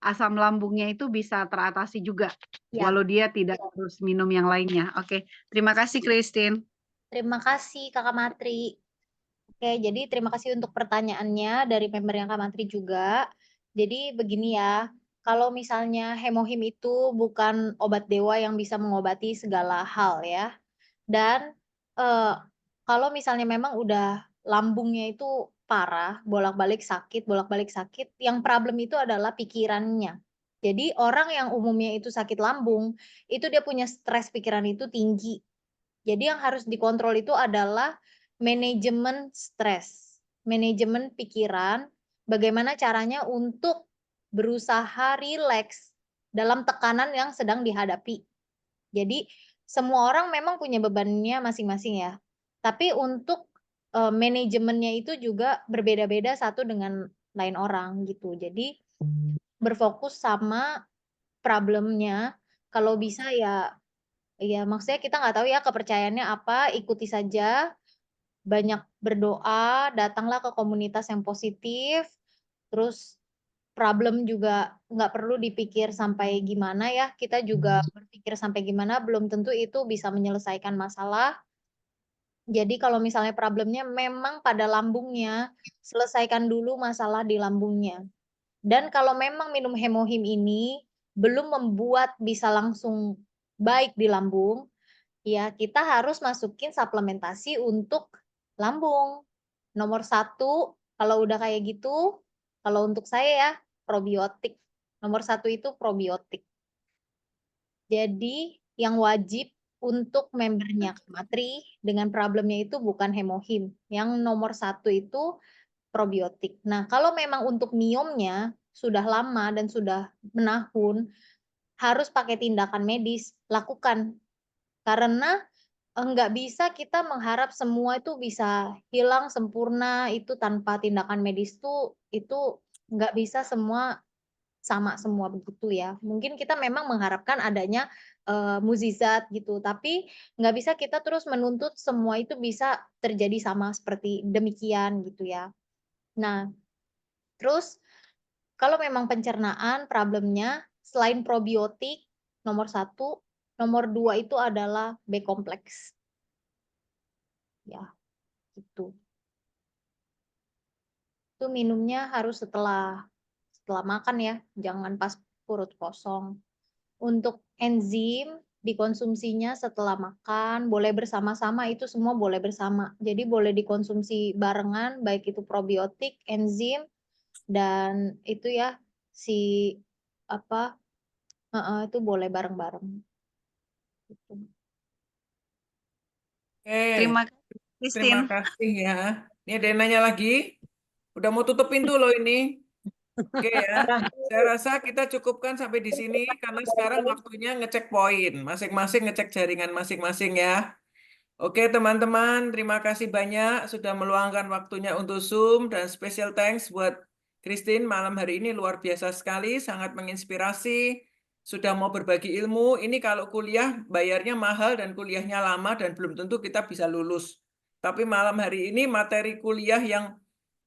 asam lambungnya itu bisa teratasi juga, Ya. walau dia tidak harus minum yang lainnya. Oke, terima kasih Christine. Terima kasih Kakak Matri. Oke, jadi terima kasih untuk pertanyaannya dari member yang Kak Matri juga. Jadi begini ya, kalau misalnya hemohim itu bukan obat dewa yang bisa mengobati segala hal ya. Dan kalau misalnya memang udah lambungnya itu parah, bolak-balik sakit, yang problem itu adalah pikirannya. Jadi orang yang umumnya itu sakit lambung, itu dia punya stres pikiran itu tinggi. Jadi yang harus dikontrol itu adalah manajemen stres. manajemen pikiran, bagaimana caranya untuk berusaha rileks dalam tekanan yang sedang dihadapi. Jadi semua orang memang punya bebannya masing-masing ya. Tapi untuk manajemennya itu juga berbeda-beda satu dengan lain orang gitu. Jadi berfokus sama problemnya. Kalau bisa ya maksudnya kita nggak tahu ya kepercayaannya apa, ikuti saja. Banyak berdoa, datanglah ke komunitas yang positif. Terus problem juga nggak perlu dipikir sampai gimana ya. Kita juga berpikir sampai gimana belum tentu itu bisa menyelesaikan masalah. Jadi kalau misalnya problemnya memang pada lambungnya, selesaikan dulu masalah di lambungnya. Dan kalau memang minum hemohim ini belum membuat bisa langsung baik di lambung, ya kita harus masukin suplementasi untuk lambung. Nomor 1, kalau udah kayak gitu, kalau untuk saya ya probiotik. Nomor 1 itu probiotik. Jadi yang wajib untuk membernya Kamatri dengan problemnya itu bukan hemohim. Yang nomor 1 itu probiotik. Nah, kalau memang untuk miomnya sudah lama dan sudah menahun, harus pakai tindakan medis, lakukan. Karena nggak bisa kita mengharap semua itu bisa hilang sempurna itu tanpa tindakan medis itu nggak bisa semua sama semua begitu ya. Mungkin kita memang mengharapkan adanya mukjizat gitu, tapi nggak bisa kita terus menuntut semua itu bisa terjadi sama seperti demikian gitu ya. Nah, terus kalau memang pencernaan problemnya selain probiotik nomor 1, nomor 2 itu adalah B kompleks. Ya, gitu. Itu minumnya harus setelah makan ya, jangan pas perut kosong. Untuk enzim dikonsumsinya setelah makan, boleh bersama-sama, itu semua boleh bersama. Jadi boleh dikonsumsi barengan, baik itu probiotik, enzim, dan itu ya si apa itu boleh bareng-bareng. Gitu. Terima kasih, Terima Christine. kasih ya. Ini ada yang nanya lagi. Udah mau tutup pintu loh ini. Oke ya. Saya rasa kita cukupkan sampai di sini karena sekarang waktunya ngecek poin. Masing-masing ngecek jaringan masing-masing ya. Oke teman-teman, terima kasih banyak sudah meluangkan waktunya untuk Zoom dan special thanks buat Christine malam hari ini luar biasa sekali, sangat menginspirasi, sudah mau berbagi ilmu. Ini kalau kuliah bayarnya mahal dan kuliahnya lama dan belum tentu kita bisa lulus. Tapi malam hari ini materi kuliah yang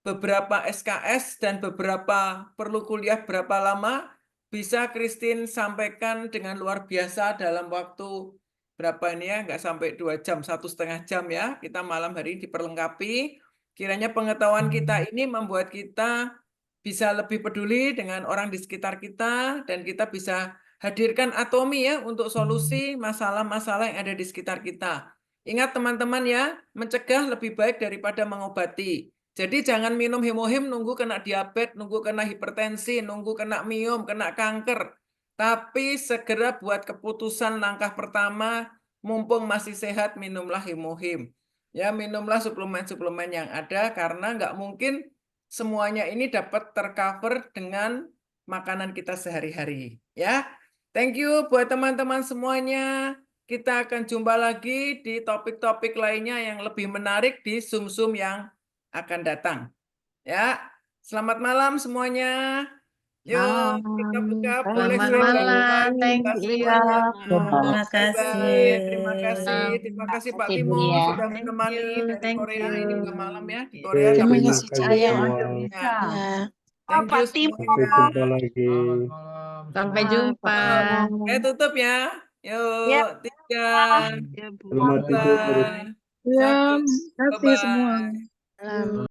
beberapa SKS dan beberapa perlu kuliah berapa lama bisa Christine sampaikan dengan luar biasa dalam waktu berapa ini ya, nggak sampai 2 jam, 1,5 jam ya. Kita malam hari ini diperlengkapi. Kiranya pengetahuan kita ini membuat kita bisa lebih peduli dengan orang di sekitar kita dan kita bisa hadirkan atomi ya untuk solusi masalah-masalah yang ada di sekitar kita. Ingat teman-teman ya, mencegah lebih baik daripada mengobati. Jadi jangan minum hemohim nunggu kena diabetes, nunggu kena hipertensi, nunggu kena miom, kena kanker. Tapi segera buat keputusan langkah pertama, mumpung masih sehat, minumlah hemohim. Ya, minumlah suplemen-suplemen yang ada karena nggak mungkin semuanya ini dapat tercover dengan makanan kita sehari-hari. Ya, thank you buat teman-teman semuanya. Kita akan jumpa lagi di topik-topik lainnya yang lebih menarik di Zoom-Zoom yang akan datang. Ya, selamat malam semuanya. Yuk, kita buka. Boleh Selamat saya malam, buka thank kita you. semuanya. Terima kasih. Terima kasih. Terima kasih Pak Timo sudah Thank menemani you, dari thank Korea. Ini you. udah malam ya. Di Oke, Korea nggak terima bisa kasih Saya semua. udah bisa. Ya. Thank you Pak Timo. Sampai jumpa lagi. Sampai Ah, jumpa. Saya tutup ya. Ya, Yuk, 3, ya, Bu. Selamat tidur. 2, 1. Terima kasih semua. Bye-bye. Salam.